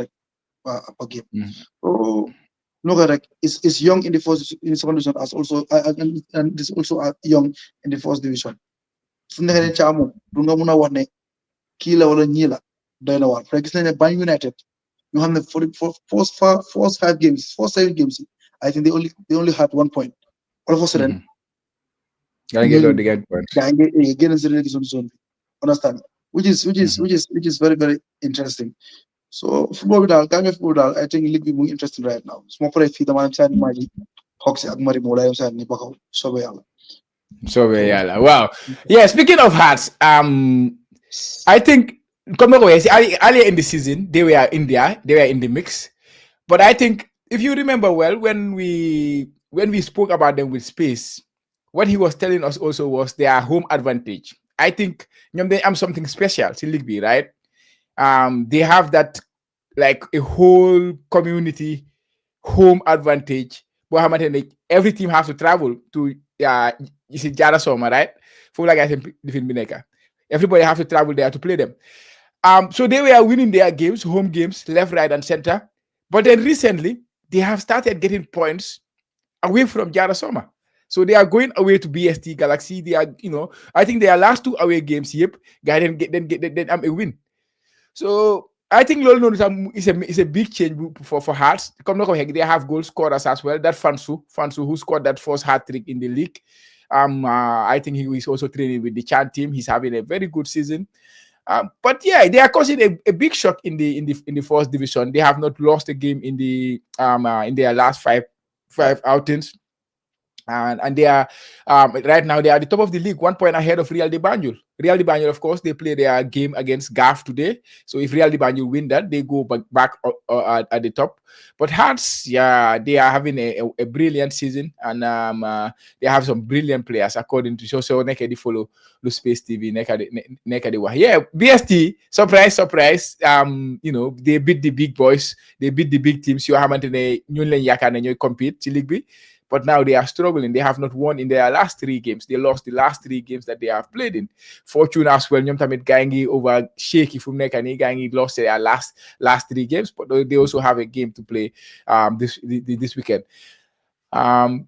per game so look at it is young in the second division as also and this also young in the first division fu nekk ne chamo du nga mun a wax ne kii la wala ñii la doy na waar gis nañ ne Ban United ñu xam ne for 7 games I think they only had 1 point all of a sudden gaa ngi get points gaa ngi génn si relegation zone bi understand which is very very interesting so football bi daal Gambia football daal I think league bi mu ngi interesting right now su ma paree fii dama dem sànni maa ji Hawks ak Mari moo laa dem sànni Bakaw soobee yàlla wow yeah speaking of Hearts I think come earlier in the season they were in the mix But I think if you remember well, when we spoke about them with Space, what he was telling us also was their home advantage. I think they have something special in League B, right? They have that like a whole community home advantage. But every team has to travel to you see Jara Soma, right? For like I said, everybody has to travel there to play them. So they were winning their games, home games, left, right, and center. But then recently, they have started getting points away from Jara Soma. So they are going away to BST Galaxy. They are, I think their last 2 away games, yep, then a win. So I think Lolo is a big change for Hearts. They have goal scorers as well. That Fansu who scored that first hat trick in the league. I think he is also training with the Chan team. He's having a very good season. But yeah, they are causing a big shock in the first division. They have not lost a game in their last five outings. And they are right now they are at the top of the league, 1 point ahead of Real de Banjul. Real de Banjul, of course, they play their game against GAF today. So if Real de Banjul win that, they go back at the top. But Hearts, yeah, they are having a brilliant season, and they have some brilliant players according to so Nekadi follow the Space TV. Nekadi. Yeah, BST, surprise. They beat the big boys, they beat the big teams. You haven't compete to League B. But now they are struggling. They have not won in their last 3 games. They lost the last 3 games that they have played in. Fortune as well. Nyomtamit Gangi over Shaky from Nekani. Gangi lost their last 3 games, but they also have a game to play this weekend.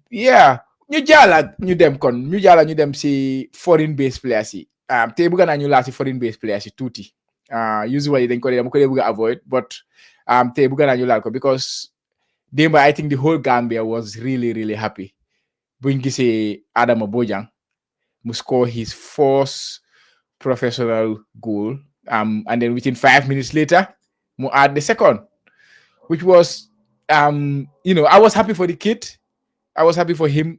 Yeah. Ñu jala ñu dem si foreign based players yi. Te bëgg naa ñu laal si foreign based players yi tuuti. Usually dañ ko bëgg avoid, but te bëgg naa ñu laal ko because Demba, I think the whole Gambia was really, really happy. Buñ gisee Adama Bojang mu score his first professional goal. And then within 5 minutes later, mu add the second, which was, I was happy for the kid. I was happy for him.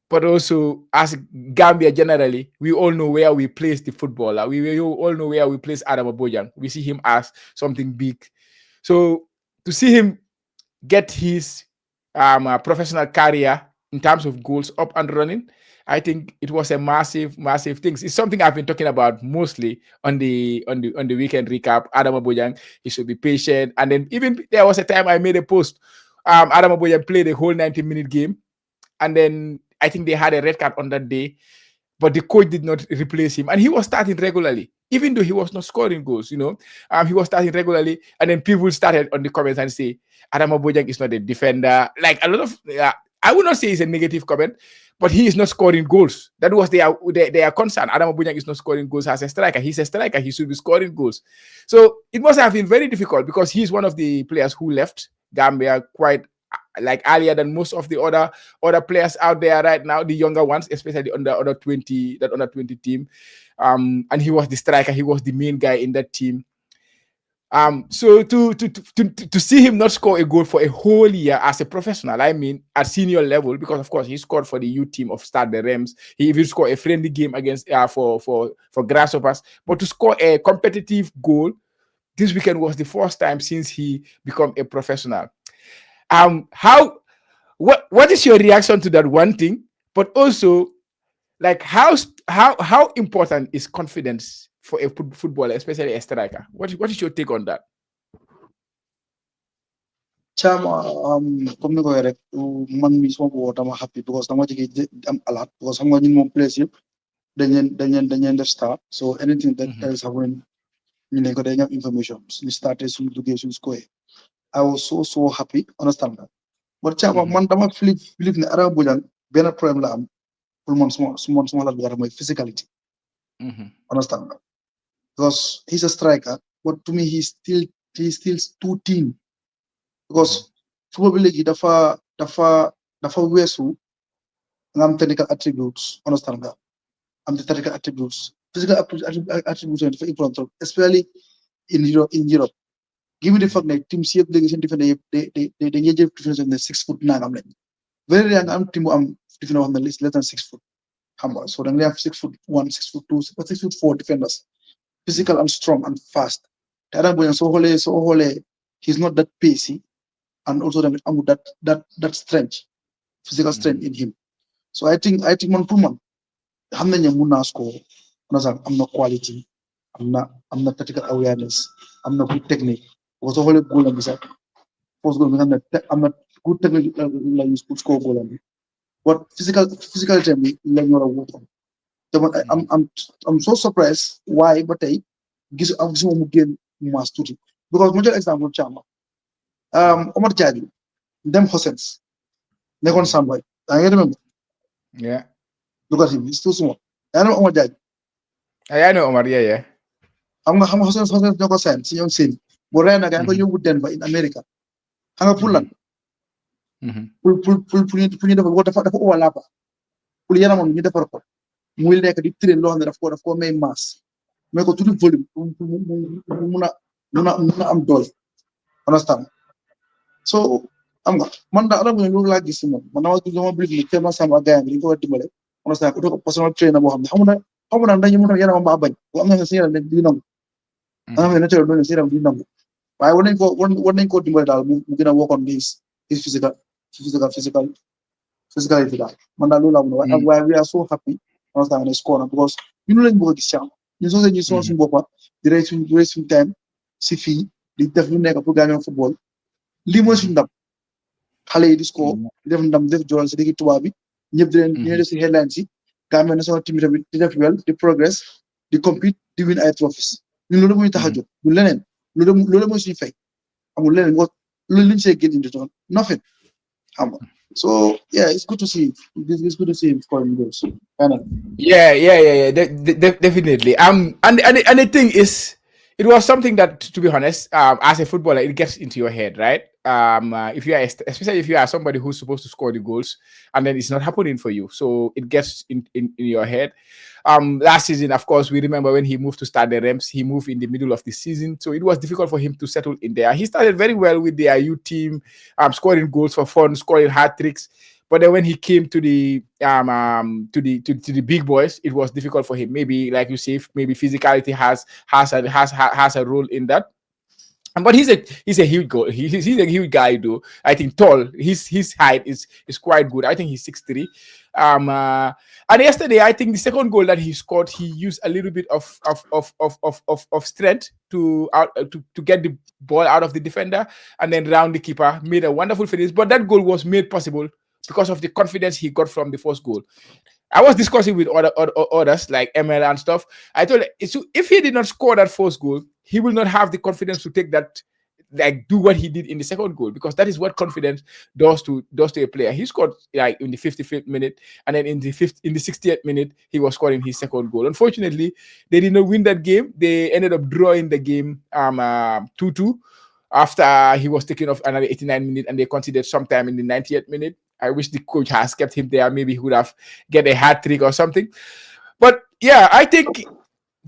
But also, as Gambia generally, we all know where we place the footballer. We all know where we place Adama Bojang. We see him as something big. So to see him get his professional career in terms of goals up and running, I think it was a massive thing. It's something I've been talking about mostly on the weekend recap. Adama Bojang, he should be patient. And then even there was a time I made a post. Adama Bojang played a whole 90-minute game, and then I think they had a red card on that day, but the coach did not replace him, and he was starting regularly, even though he was not scoring goals. He was starting regularly, and then people started on the comments and say Adama Bojang is not a defender. Like a lot of, I would not say it's a negative comment, but he is not scoring goals. That was their concern. Adama Bojang is not scoring goals as a striker. He's a striker. He should be scoring goals. So it must have been very difficult because he's one of the players who left Gambia quite like earlier than most of the other players out there right now, the younger ones, especially on the under 20 team. And he was the striker. He was the main guy in that team. So to see him not score a goal for a whole year as a professional, I mean at senior level, because of course he scored for the youth team of Stade de Reims. He even scored a friendly game against for Grasshoppers. But to score a competitive goal this weekend was the first time since he became a professional. What is your reaction to that one thing? But also, like how important is confidence for a footballer, especially a striker? What is your take on that? Chama comme ni ko rek man mi sama bo dama happy because dama jigi am alat because xam nga ñun mom place yep dañ def start, so anything that is happening ñu ne ko dañ have information ñu starté suñu duggé suñu score. I was so happy, understand that. But Chama man dama believe ne Adama Bojang benn problème la am pour man suma la biara moy physicality. Understand that. Because he's a striker, but to me he's still too thin. Because football league dafa weesu nga am technical attributes, understand that. Am the technical attributes, physical attributes dafa important, especially in Europe. Give me the fact that team CF Leagues and different they engage difference in the 6'9" am lañ. Very young am team am different on the list less than 6 foot. So then they have 6'1", 6'2", but 6'4" defenders. Physical and strong and fast. So he's not that pacey, and also that strength, physical strength in him. So I think man pour man xam nañ ne mun naa score am na quality am na tactical awareness am na good technique because soo xoolee goal bi sax first goal bi nga xam ne am na good technique la use pour score goal bi but physicality bi lañ war a work on te man I'm so surprised why ba tey gisuma mu génn mass tuuti because mu jël exemple Chama Omar Diagne dem Hossens nekkoon Sambay yaa ngi remember yeah look at him he's still small yaa ngi Omar Diagne I know Omar yeah xam nga Hossens ñoo ko sign si ñoom seen bu rey nag yaa ngi ko yóbbu Denver in America xam nga pour lan pour ñu defar dafa overlap pour yaramam ñu defar ko muy nekk di train loo xam ne daf ko may masse mais ko tuuti volume pour mun a am doole understand so am nga man daal alam nga loolu laa gis si moom man dama bëgg ni Thierno Samba gars yi dañu ko war a dimbale understand ko ko personal trainer boo xam ne xamu na dañu mën a yaramam ba bañ bu am na si yaram di nangu am na naturel doon si yaram di nangu waaye war nañ koo dimbale daal mu gën a work on his physicality daal man daal loolu laa mën a waaye we are so happy understand ne score na because ñun lañ bëgg a gis Thiam ñun soo ñu soo suñu boppa di rey suñu time si fii di def lu nekk pour gagner football lii mooy suñu ndam xale yi di score di def ndam def jool si diggi tubaab bi ñëpp di leen ñu def si headlines yi Gambia national team tamit di def well di progress di compete di win ay trophies ñun loolu muy tax a jóg du leneen loolu mooy suñu fay amul leneen loolu liñ see génn indi toon nothing xam nga so yeah it's good to see him scoring goals yeah definitely and the thing is it was something that, to be honest, as a footballer, it gets into your head, right? If you are, especially if you are somebody who's supposed to score the goals, and then it's not happening for you, so it gets in your head. Last season, of course, we remember when he moved to start the Rams, he moved in the middle of the season, so it was difficult for him to settle in there. He started very well with the youth team, scoring goals for fun, scoring hat tricks. But then when he came to the big boys, it was difficult for him. Maybe, like you say, maybe physicality has a role in that. But he's a huge goal. He's a huge guy, though. I think tall. His height is quite good. I think he's 6'3". And yesterday, I think the second goal that he scored, he used a little bit of strength to get the ball out of the defender and then round the keeper. Made a wonderful finish. But that goal was made possible because of the confidence he got from the first goal. I was discussing with others like ML and stuff. I told him, if he did not score that first goal, he will not have the confidence to take that, like do what he did in the second goal, because that is what confidence does to a player. He scored like in the 55th minute, and then in the 60th minute, he was scoring his second goal. Unfortunately, they did not win that game. They ended up drawing the game 2-2 after he was taken off another 89 minutes, and they conceded sometime in the 90th minute. I wish the coach has kept him there. Maybe he would have get a hat trick or something. But yeah, I think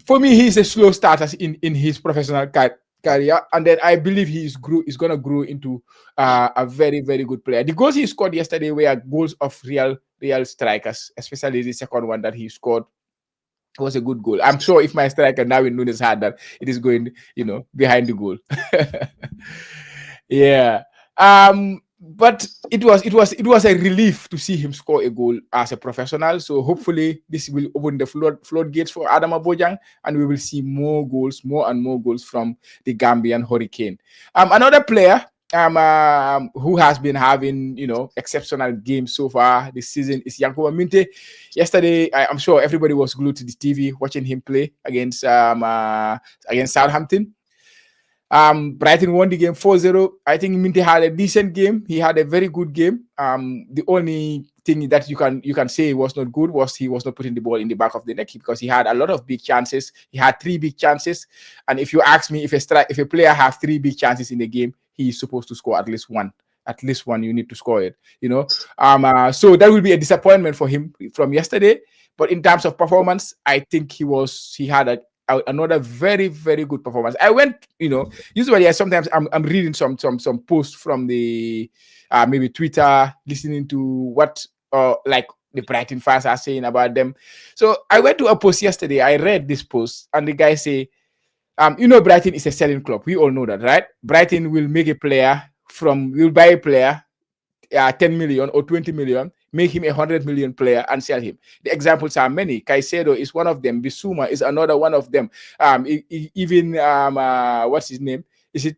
for me, he's a slow starter in his professional career, and then I believe he's going to grow into a very, very good player. The goals he scored yesterday were goals of real strikers, especially the second one that he scored. It was a good goal. I'm sure if my striker Darwin Nunes had that, it is going, behind the goal. Yeah. But it was a relief to see him score a goal as a professional. So hopefully this will open the floodgates for Adam Abojang, and we will see more and more goals from the Gambian Hurricane. Another player who has been having exceptional games so far this season is Yankuba Minte. Yesterday, I'm sure everybody was glued to the TV watching him play against Southampton. Brighton won the game 4-0. I think Minte had a decent game. He had a very good game. The only thing that you can say was not good was he was not putting the ball in the back of the net, because he had a lot of big chances. He had 3 big chances, and if you ask me, if a player has 3 big chances in a game, he is supposed to score at least one. At least one, you need to score it. So that will be a disappointment for him from yesterday. But in terms of performance, I think he had another very, very good performance. I went, usually sometimes I'm reading some posts from the maybe Twitter, listening to what like the Brighton fans are saying about them. So I went to a post yesterday. I read this post, and the guy say, Brighton is a selling club. We all know that, right? Brighton will make a player we'll buy a player, 10 million or 20 million, make him 100 million player and sell him. The examples are many. Caicedo is one of them. Bissouma is another one of them. Even what's his name? Is it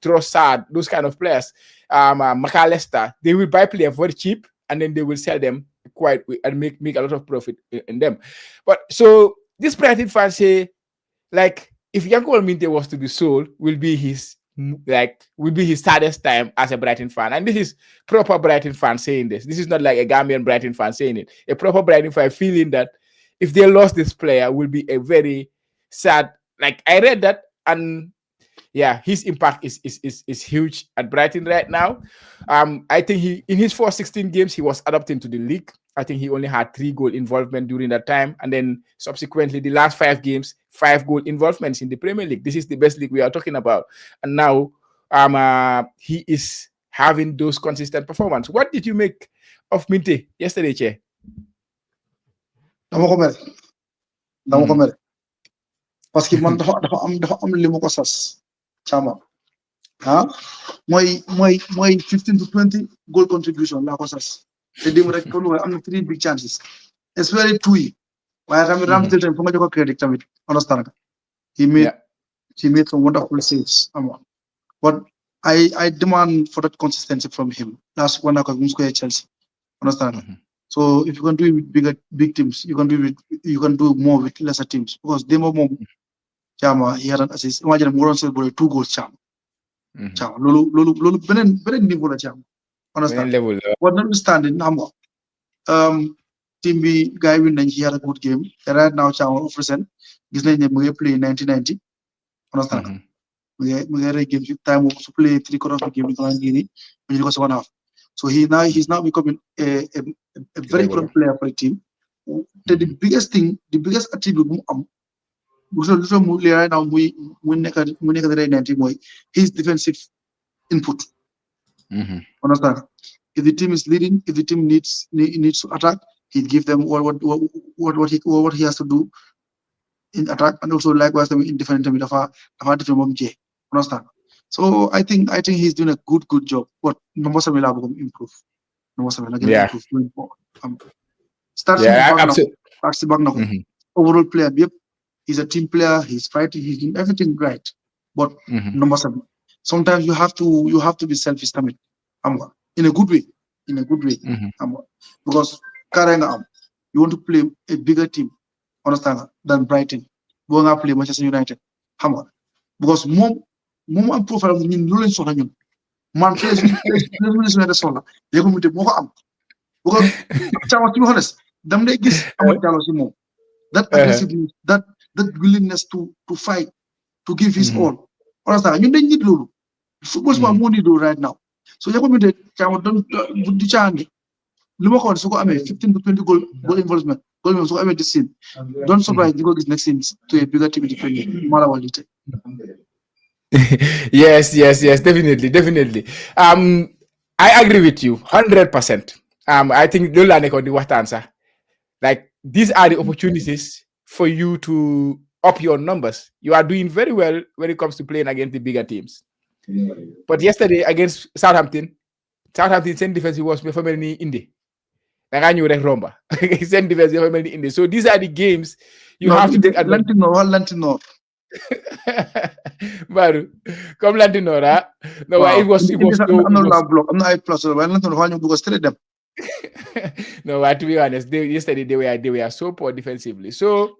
Trossard? Those kind of players. McAllister. They will buy players very cheap and then they will sell them quite and make a lot of profit in them. But so this Brighton fans say, like, if Yanko Minte was to be sold, will be his saddest time as a Brighton fan. And this is proper Brighton fan saying this. This is not like a Gambian Brighton fan saying it. A proper Brighton fan feeling that if they lost this player will be a very sad. Like, I read that, and yeah, his impact is huge at Brighton right now. I think he, in his first 16 games, he was adapting to the league. I think he only had 3 goal involvement during that time. And then subsequently, the last 5 games, 5 goal involvements in the Premier League. This is the best league we are talking about. And now he is having those consistent performance. What did you make of Minte yesterday, Che? dama ko mere parce que man dafa am li ma ko sas chama mooy 15 to 20 goal contribution laa ko sas te dem rek kon am na 3 big chances especially 2 yi waaye tamit Ramsdale tamit fu nga jox credit tamit understand nga he made some wonderful saves but I demand for that consistency from him. That's one I can Chelsea. Understand? So if you can do it with big teams, you can do more with lesser teams because they more Chama he had an assist. Imagine more on 2 goals Chama. Chama lolu benen niveau la Chama. Understand? But notwithstanding number team bi guy win nañ he had a good game. Right now Chama offers gis nañ ne mu ngi play 90-90. Understand? We game time to play 3/4 of the game when you go 1/2. So he's now becoming a very important player for the team. The biggest attribute right now we his defensive input. Understand? If the team is leading, if the team needs to attack, he give them what he has to do in attack, and also likewise in defense different understand? So I think he's doing a good job. But number 7 will improve. Number 7 again improve going forward. Overall player, yep, he's a team player. He's fighting. He's doing everything right. But number 7, sometimes you have to be selfish. In a good way. Because you want to play a bigger team. Understand? Than Brighton. Going to play Manchester United. Because more profile of ñun lu leen soxla ñun man place United soxla they ko muté moko am because Chama to be honest dam lay gis Amad Diallo ci mom that aggressiveness that willingness to fight to give his all understand ñun dañ nit lolu football is mo need right now so yako muté Chama don du changi luma ko su ko amé 15 to 20 goal involvement su ko amé this scene don't surprise you go gis next scene to a bigger team defending mala walite. Yes, definitely. I agree with you 100%. I think loolu laa nekkoon di waxtaan sax like these are the opportunities for you to up your numbers. You are doing very well when it comes to playing against the bigger teams. But yesterday against Southampton seen defense was fa mel ni indi da nga ñëw rek romba seen defense fa mel ni indi. So these are the games you have to take advantage. Lantino. Baru, comme Lantinora. No, it was I'm not block. I'm not plus. No, to be honest, yesterday they were so poor defensively. So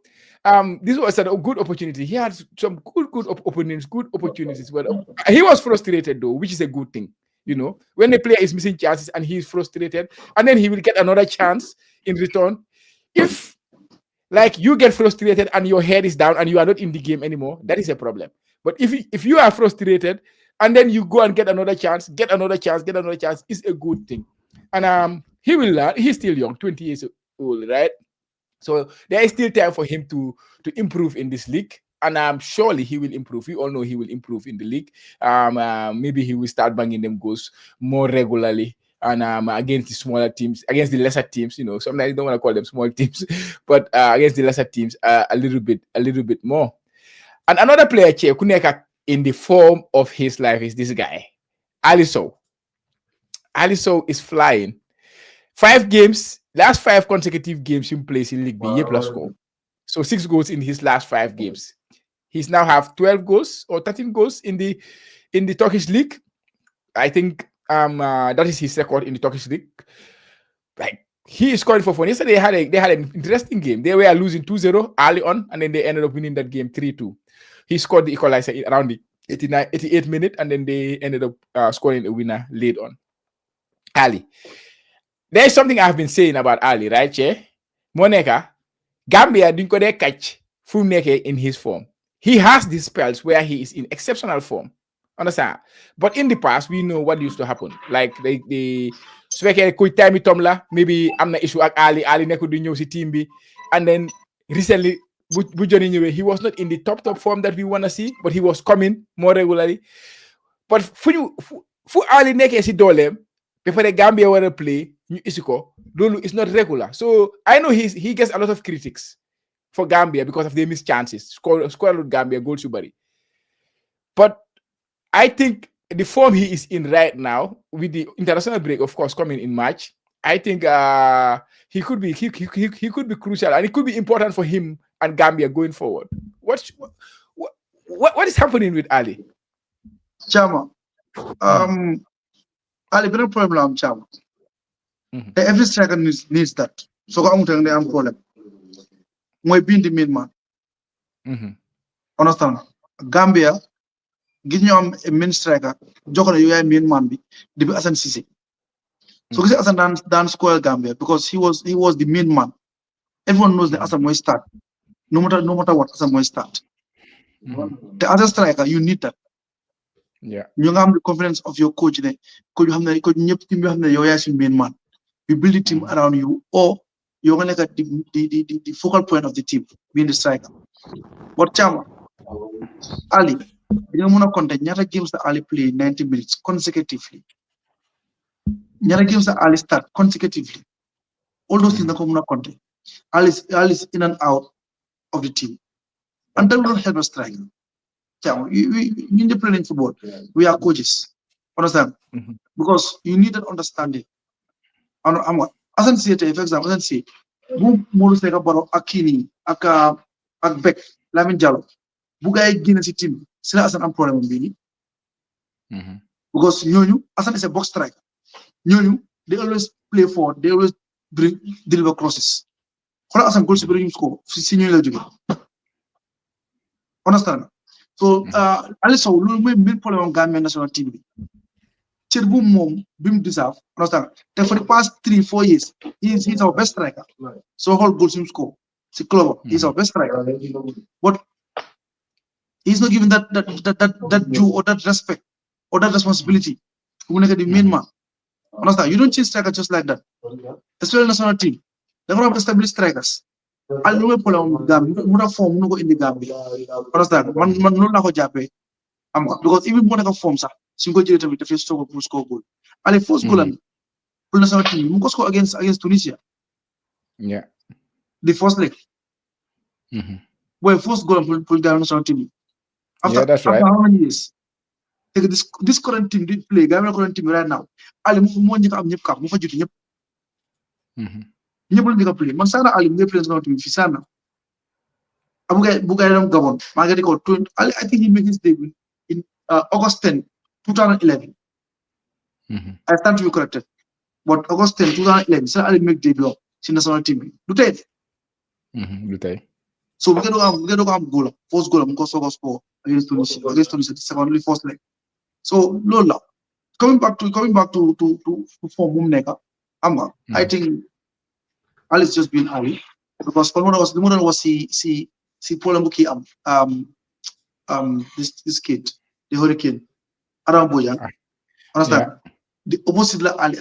this was a good opportunity. He had some good opportunities, but he was frustrated though, which is a good thing. You know, when a player is missing chances and he's frustrated, and then he will get another chance in return. If like you get frustrated and your head is down and you are not in the game anymore, that is a problem. But if you are frustrated and then you go and get another chance, is a good thing. And he will learn. He's still young, 20 years old, right? So there is still time for him to improve in this league. And surely he will improve. We all know he will improve in the league. Maybe he will start banging them goals more regularly. And against the smaller teams, against the lesser teams, you know, sometimes you don't want to call them small teams, but against the lesser teams, a little bit more. And another player, Kuneka, in the form of his life is this guy, Ali Sow. Ali Sow is flying. 5 games, last 5 consecutive games he plays in League B, he plus score. So 6 goals in his last 5 games. He's now have 12 goals or 13 goals in the Turkish league. I think that is his record in the Turkish league. Like, he is scoring for fun. Yesterday they had an interesting game. They were losing 2-0 early on, and then they ended up winning that game 3-2. He scored the equalizer around the 88th minute, and then they ended up scoring a winner late on. Ali. There's something I've been saying about Ali, right, Che? Moneka, Gambia didn't go there catch Funeke in his form. He has these spells where he is in exceptional form. Understand? But in the past, we know what used to happen. Like they Tomla, maybe I'm not issue with Ali Neko di ñëw si team bi, and then recently he was not in the top form that we want to see, but he was coming more regularly. But fu Ali nekkee si dooleem ba pare Gambia war a play ñu isi ko loolu is not regular. So I know he gets a lot of critics for Gambia because of their missed chances. Score Gambia goals yu bari. But I think the form he is in right now, with the international break, of course, coming in March, I think he could be crucial, and it could be important for him and Gambia going forward. What is happening with Ali? Chama, Ali, been a problem, Chama. Every striker needs that. So I'm telling you, I'm problem. Moi being the main man. Understand? Gambia. Give you a main striker, Jokona, you are main man, the Asan Sisi. So this Asan dance square Gambia because he was the main man. Everyone knows the Asan Moy start. No matter what Asan Moy start. The other striker, you need that. Yeah. You have the confidence of your coach. Could you have the main man? You build the team around you, or you're gonna get the focal point of the team, being the striker. But Chama, Ali. Nyara games that Ali play 90 minutes consecutively. Nyara games that Ali start consecutively. All those things that come content. Ali's in and out of the team. And that will help us strike. We need to play in football. We are coaches. Understand? Because you need that understanding. And as I say, for example, as I say, who more like about Akini, Akbek, Lamin Jalo, Bugay Guinness team. Sila Asan am problem bi because ñooñu Asan is a box striker. ñooñu they always play forward, they always deliver crosses. Xoolal Asan goal si bëri ñu score si ñooñu la jóge. Understand? So Ali Sow loolu mooy main problème am Gambia national team bi. Cër bu moom bi mu deserve. Understand? Te for the past 3-4 years he's our best striker. So whole goal si mu score si club he's our best striker. But he's not given that due or that respect or that responsibility. The main man. Understand? You don't change striker just like that. Especially national team. They're going to have established strikers. I'll know a Gambia. Form in the Gambia. Understand? Man no na ko jappe. Because even when I form sa, single generator with the first score to score goal. Ali first goal and national team. Mu score against Tunisia. Yeah. The first leg. Well, first goal and pull down national team. After, that's right. After how many years? This current team did play. Gambia current team right now. Ali mu njëkk am ñëpp kap mu fa jiitu ñëpp. ñëpp la njëkk a play. Man sana Ali mu play national team fi sana. Abu gay dem Gabon. Maa ngi di ko Ali, I think he made his debut in August 10, 2011. I stand to be corrected. But August 10, 2011, sana Ali make debut in national team. Du tey. So we get to goal. First goal, because of score against Tunisia, secondly first leg. So Lola, coming back to form Mumneka, I think Ali's just been Ali because the model was see Polambuki this kid, the Hurricane, Adam Boyan. Understand? The opposite of Ali.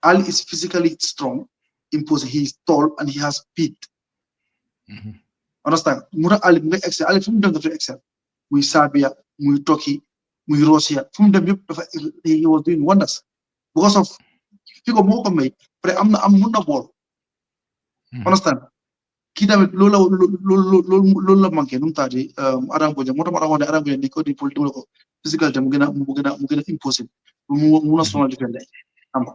Ali is physically strong, imposing. He is tall and he has speed. Understand? Mura Ali mu excel. Ali fu mu dem dafa excel. Muy Serbia, muy Turkey, muy Russia. Fu mu dem yëpp he was doing wonders because of fi ko moo ko may. Après am mun na ball. Understand? kii tamit loolu la manqué nu mu taati Adama Bojang moo tax ma wax ne Adama Bojang ni ko di pour dimbali ko physical te mu gën a impossible mu mun a sonal defender xam nga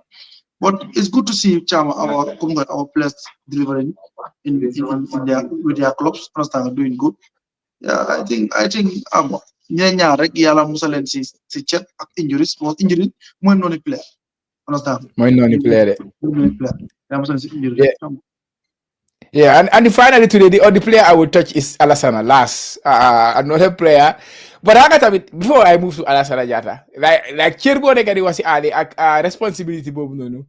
but it's good to see Chama our players delivering in their with their clubs understand doing good. Yeah, I think ñeneen ñaar rek yàlla musal leen si cet ak injuries because injury mooy noonu player understand mooy noonu player yàlla musal leen si injury yeah, and finally today the only player I will touch is Alassana last another player. But before I move to Alassana Jatta, like Chirbo Negadi was Ali responsibility bobu.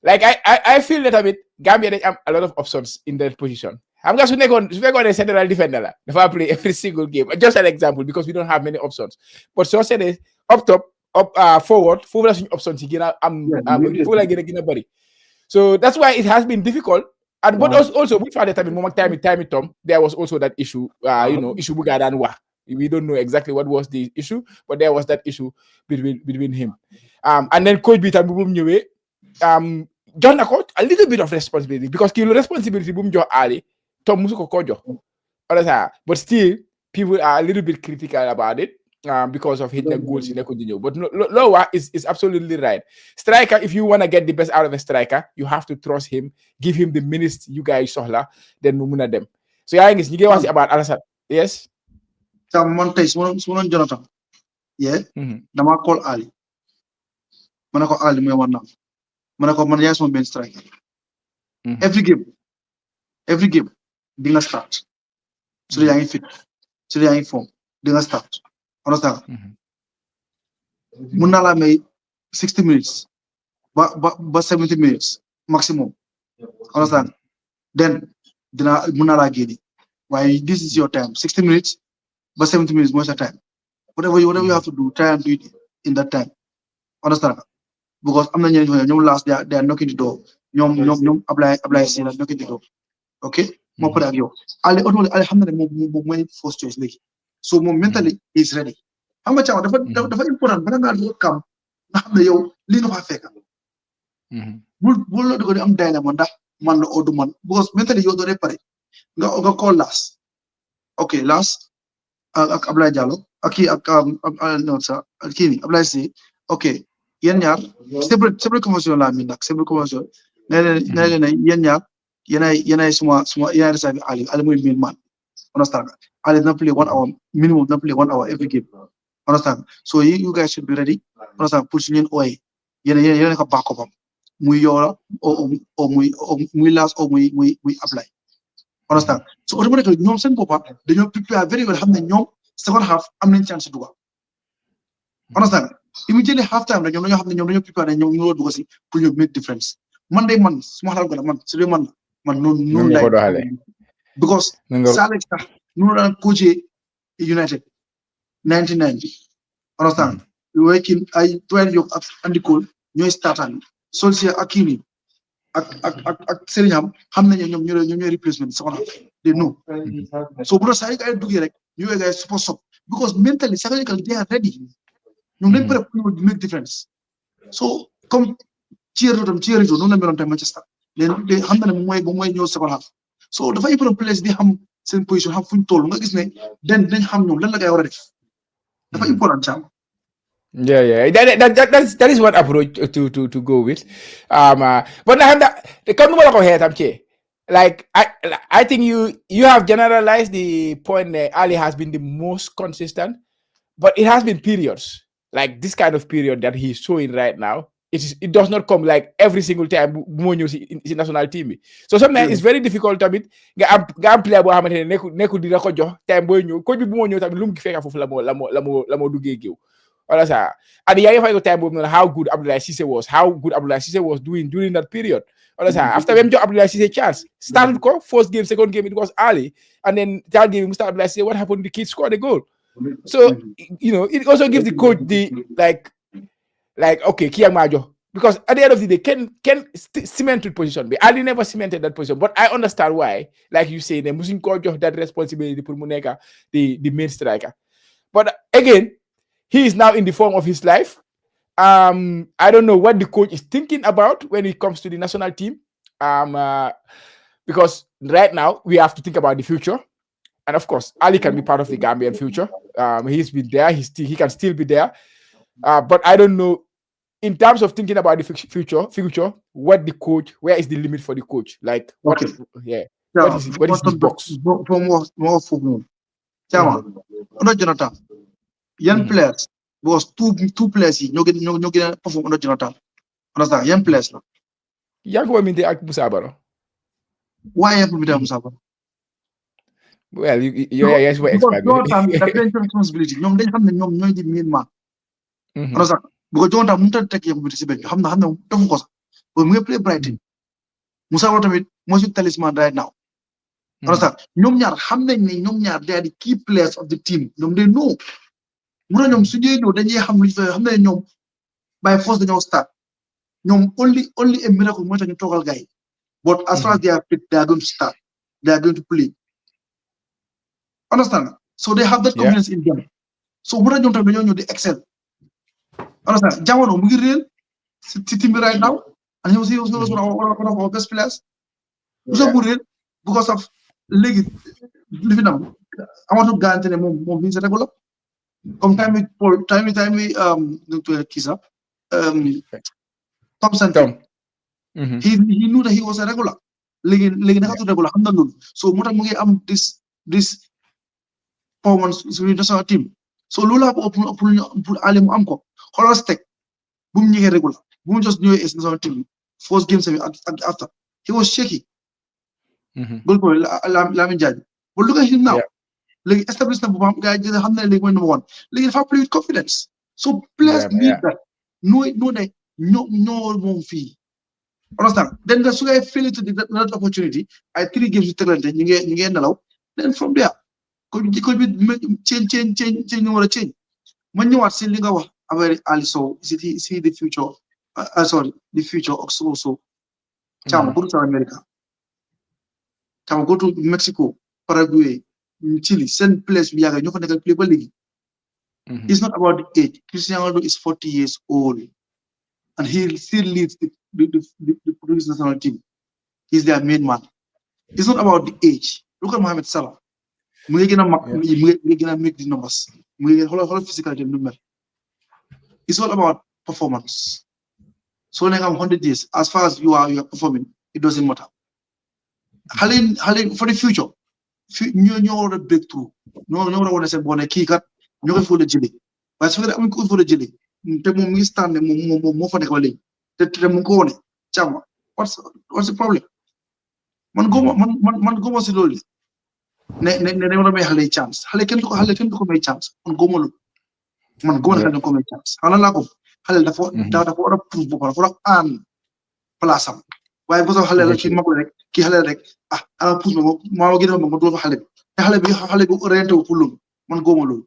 Like I feel that Gambia they have a lot of options in that position. I'm just going a central defender. If I play every single game, just an example because we don't have many options. But so say up top, forward options again. Body. So that's why it has been difficult. And but also we found that there was also that issue. Issue Bugadanwa. We don't know exactly what was the issue, but there was that issue between him. And then Coach Bitan Bubum Nyewe, John Nakot, a little bit of responsibility because the responsibility Bum Jo Ali, Tom Musuko Kojo. But still, people are a little bit critical about it because of hitting goals in the continue. But Lowa is absolutely right. Striker, if you want to get the best out of a striker, you have to trust him, give him the minutes you guys saw, then mumuna them. So yeah, you get what about Alassane. Yes? Man tey su ma Jonathan dama call Ali ma ne ko Ali mooy war naam ma ne ko man yaay sama benn striker every game di nga start su dee yaa ngi fit su dee yaa ngi form di nga start understand mun naa laa may 60 minutes ba 70 minutes maximum understand then mun naa laa génne waaye this is your time 60 minutes but 70 minutes most of the time. Whatever you have to do, try and do it in that time. Understand? Because I'm not last they are knocking the door. Nyom apply say knocking the door. Okay? Mo put agyo. Alhamdulillah first choice like. So mentally he's ready. How much dafa important bala nga come na xamne yow li nga fa fekk. Bul la dogo am dynamo ndax man la odu man because mentally yow do pare. Nga call last. Okay, last ak Ablaye Diallo ak non sa kii Ablaye Sy ok yéen ñaar separate convention la mi nak separate convention ne yéen ñaar yéenay suma yéenay reserve Ali mooy main man understand Ali na play 1 hour minimum na play 1 hour every game understand so you guys should be ready understand pour suñu oy yéen ko backup am muy yola o muy last o muy Ablaye understand so automatically ñoom seen boppa dañoo prepare very well xam ne ñoom second half am nañ chance duga understand immediately half time rek ñoom dañoo xam ne ñoom dañoo prepare ñoom ñoo duga si pour ñu make difference man suma xalaat ko man su dee man noonu lay because Saleh sax noonu la coach United 99 understand working ay 12 yok ak Andy Cole ñooy startan Solskjaer ak kii ak Serigne xam nañu ñoom ñooy replacement second half they know so bu doon saa yu ay duggee rek ñu ngi ay super sub because mentally psychologically they are ready ñoom dañ pare pour make difference so comme Thierry noonu la meloon tamit Manchester léegi xam na ne mooy ñëw second half so dafa important place di xam seen position xam fu ñu toll nga gis ne dañ xam ñoom lan la ngay war a def dafa important Cham. Yeah. That is one approach to go with. But like I think you have generalized the point that Ali has been the most consistent, but it has been periods like this kind of period that he's showing right now. It does not come like every single time in national team. So sometimes it's very difficult to bit nga am player bo xamantene neku dina ko jox time boy ñew coach bi bu mo ñew tamit lu mu fekk fofu la mo duggé geew. Voilà ça. And the young time how good Abdoulaye Cissé was doing during that period. Voilà ça. After them Abdoulaye Cissé chance. Started first game, second game it was Ali. And then third game we start Abdoulaye Cissé. What happened? The kids scored a goal. So it also gives the coach the like okay, Kiyang Majo. Because at the end of the day, can cement position. But Ali never cemented that position. But I understand why, like you say, the Muslim coach that responsibility for Muneka, the main striker. But again, he is now in the form of his life. I don't know what the coach is thinking about when it comes to the national team. because right now we have to think about the future. And of course, Ali can be part of the Gambian future. He's been there. He can still be there. But I don't know, in terms of thinking about the future, what the coach, where is the limit for the coach? Like, what? Okay. Yeah. Yeah, What is this box? for more for me. Chairman, under Jonathan, young players, because two players, no get perform under Jonathan. Understand? Young players. Young women, they act Musabaro. Why young people Musabaro? Well, yes, we're expert. The responsibility. No, they have the main man. Understand? Because Jonathan Munta take young people. Hamna, don't cause. When we play Brighton, Musabaro most talisman right now. Understand? Ñom ñaar xam nañ ne ñom ñaar they are the key players of the team. Ñom they know. Mu ñom su ñëw dañuy xam lu fa xam nañ ñom by force dañoo start. Ñom only a miracle mooy tax ñu togal gaay. But as far as they are fit, they are going to start. They are going to play. Understand? So they have that confidence in them. So mu ñom tam dañoo ñëw di excel. Understand? Jamono mu ngi réel ci team bi right now. And he was one of our best players. Mu mu réel because of léegi li fi nam amatul garantie ne moom bi c'est regular comme time kii sax Tom he knew that he was a regular léegi nakatul regular xam na loolu so moo tax mu ngi am this performance sur national team so loolu laa pour Ali mu am ko xoolal Steck bu mu ñëwee regular bu mu just ñëwee national team first game sami after he was shaky goal ko Lamin Jaaju. But look at him now. Like established number one guy, number one. Like if I play with confidence. So players need that. No, no fee. Understand? Then that's why I feel it to that opportunity. I 3 games with talent, and you get allowed. Then from there, could be change. When you are seeing very early, so see the future. Sorry, the future also. Chama, go to America. Chama, go to Mexico. Paraguay, Chile, send players we are going to play for league. It's not about the age. Cristiano Ronaldo is 40 years old, and he still leads the Portuguese national team. He's their main man. It's not about the age. Look at Mohamed Salah. We're gonna make the numbers. We're gonna physical number. It's all about performance. So like 100 years, as far as you are performing, it doesn't matter. For the future. ñoo war a breakthrough ñoo war a wane seen boone kii kat ñoo koy fóole jëlee waaye su fekkee amuñ ko fóole jëlee te moom mi ngi stand ne moom moo fa nekk ba léegi te mu ngi ko wone càmm what's the problem man góoma si loolu ne war a may xale yi chance xale kenn du ko may chance man góoma loolu man góoma ne xale ko may chance xala laa ko xale dafa war a prove boppam dafa war a aan place am waaye bu soo xale la kii mag la rek kii xale rek ala pousse ma gën a ma do fa xale bi orienté wu pour loolu man góoma loolu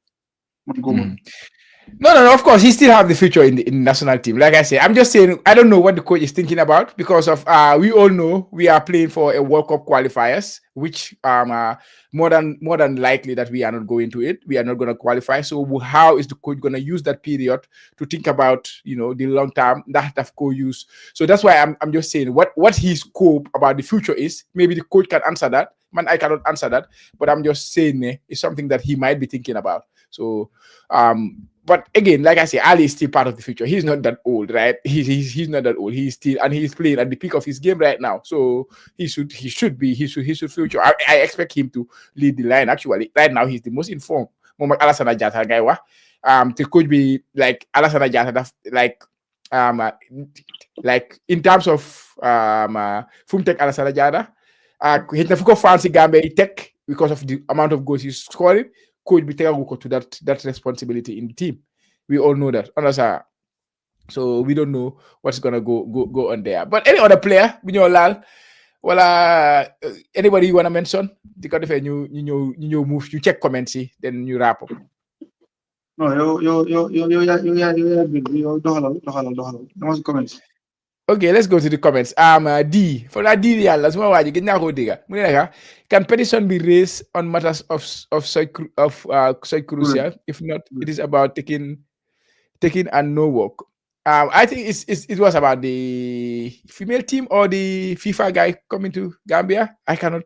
No, of course, he still have the future in the national team. Like I say, I'm just saying, I don't know what the coach is thinking about because of we all know we are playing for a World Cup qualifiers, which more than likely that we are not going to it. We are not going to qualify. So how is the coach going to use that period to think about, the long term that have co-use? So that's why I'm just saying what his scope about the future is. Maybe the coach can answer that. Man, I cannot answer that, but I'm just saying it's something that he might be thinking about. So, but again, like I say, Ali is still part of the future. He's not that old, right? He's not that old. He's playing at the peak of his game right now. So he should future. I expect him to lead the line. Actually, right now he's the most informed. Mohamed Alassane Jatta guy wa. It could be like Alassane Jatta, like in terms of Fumtek Alassane Jatta. He never fancy Gambia tech because of the amount of goals he's scoring. Could be taken to that responsibility in the team. We all know that. So we don't know what's gonna go on there. But any other player, we know Lal. Well, anybody you wanna mention? Because if you move, you check comments, then you wrap up. No, yo, don't comments. Okay, let's go to the comments. D for that D yalla suma waji gën na ko diga mu ne can petition be raised on matters of such crucial? If not, it is about taking and no work. I think it was about the the female team or the FIFA guy coming to Gambia. I cannot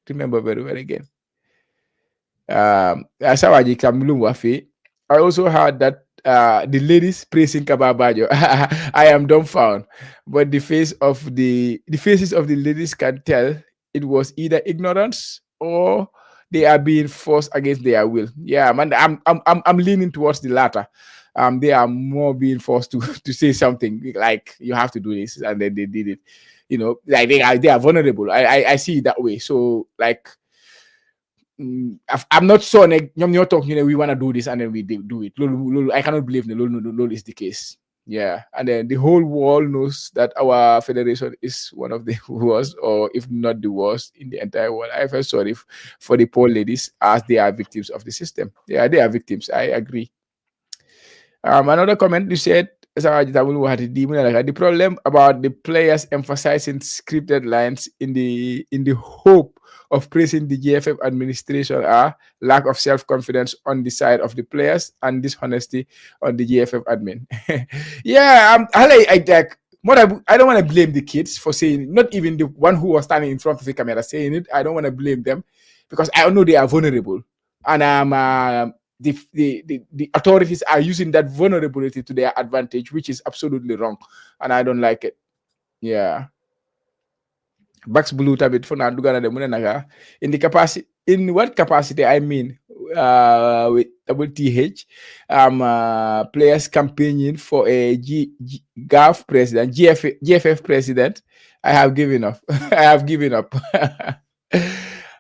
remember very well again. I also heard that the ladies praising Kababajo. I am dumbfounded, but the faces of the ladies can tell it was either ignorance or they are being forced against their will. Yeah, man, I'm leaning towards the latter. They are more being forced to say something like you have to do this, and then they did it. You know, like they are vulnerable. I see it that way. So like. I'm not sure you're talking, we want to do this and then we do it. I cannot believe Lolo is the case. Yeah. And then the whole world knows that our federation is one of the worst, or if not the worst in the entire world. I feel sorry for the poor ladies as they are victims of the system. Yeah, they are victims. I agree. Another comment you said, the problem about the players emphasizing scripted lines in the hope of praising the GFF administration are lack of self-confidence on the side of the players and dishonesty on the GFF admin. Yeah, I don't want to blame the kids for saying it, not even the one who was standing in front of the camera saying it. I don't want to blame them because I know they are vulnerable. And the authorities are using that vulnerability to their advantage, which is absolutely wrong, and I don't like it. Yeah. Bax Blue tabit for na dugana de naga in the capacity, in what capacity? I mean, with WTH, players campaigning for a GAF president, GFF president. I have given up. I have given up.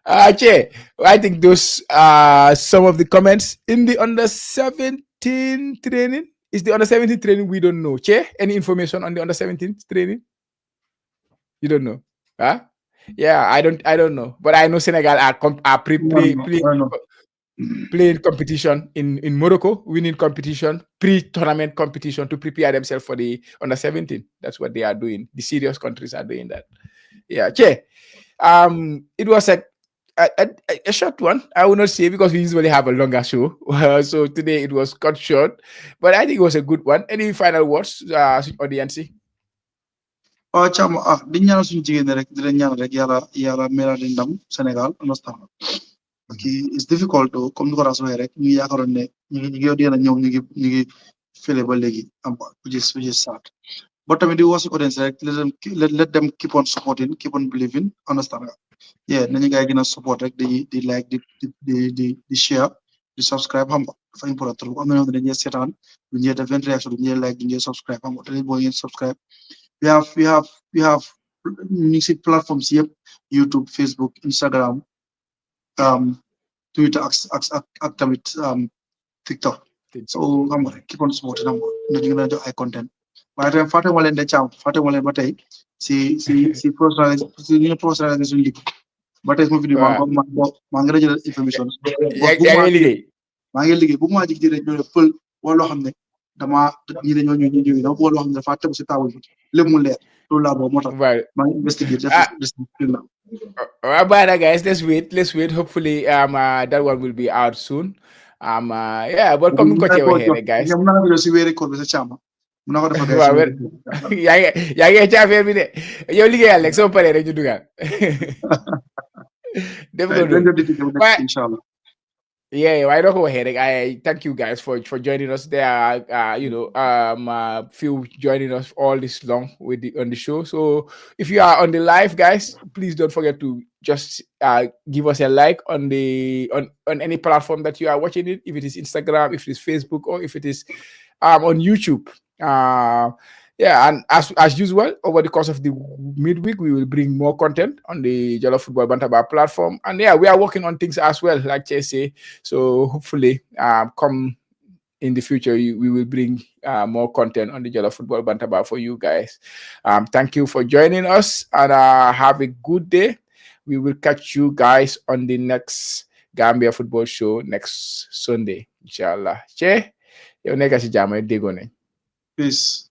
Okay, I think those are some of the comments in the under 17 training. Is the under 17 training? We don't know. Che, any information on the under 17 training? You don't know, huh? Yeah, I don't know, but I know Senegal are playing competition in Morocco, winning competition, pre-tournament competition to prepare themselves for the under 17. That's what they are doing. The serious countries are doing that. Yeah, che. It was a short one. I will not say because we usually have a longer show. So today it was cut short, but I think it was a good one. Any final words, audience? Cham di ñaanal suñu jigéen rek di leen ñaanal rek yàlla mera di ndam Sénégal understand it's difficult to comme ni ko raas waxee rek ñu yaakaaroon ne ñu ngi dina ñëw ñu ngi fele ba léegi am which is sad, but tamit di woo si audience rek let them keep on supporting, keep on believing, understand nga. Yeah, nañu gaay gën a support rek di like di share di subscribe xam nga dafa important trop. Am na ñoo xam ne dañuy seetaan duñu def benn réaction duñu like duñu subscribe xam nga te boo ngeen subscribe. We have music platforms yep, YouTube, Facebook, Instagram, Twitter, ak tamit TikTok. So xam nga keep on supporting xam nga ñu ngi jox ay content. Waaye tamit fàtte ma leen de caam fàtte ma leen ba tey si personnalisation liggéey ba tey sama vidéo maa ngi jël information maa ngi liggéey bu ma jig di rek ñu pël wala loo xam ne dama ñi dañoo ñu dama bëgg loo xam ne dafa tegu si table bi lépp mu leer loolu laa boobu moo tax maa ngi investigate guys, let's wait. Hopefully that one will be out soon. Yeah, but come ko ci waxee guys ñam na video si wéri ko bi sa chama mu na ko defa guys yaa ngi ci affaire bi de yow liggéeyal rek soo paree rek ñu dugal def ko inshallah. Yeah, I don't go ahead. I thank you guys for joining us. There are few joining us all this long on the show. So if you are on the live, guys, please don't forget to just give us a like on any platform that you are watching it. If it is Instagram, if it is Facebook, or if it is on YouTube. Yeah, and as usual, over the course of the midweek, we will bring more content on the Jollof Football Bantaba platform. And yeah, we are working on things as well, like Jesse. So hopefully, come in the future, we will bring more content on the Jollof Football Bantaba for you guys. Thank you for joining us, and have a good day. We will catch you guys on the next Gambia football show next Sunday, inshallah. Che, yo neka si jama degone. Peace.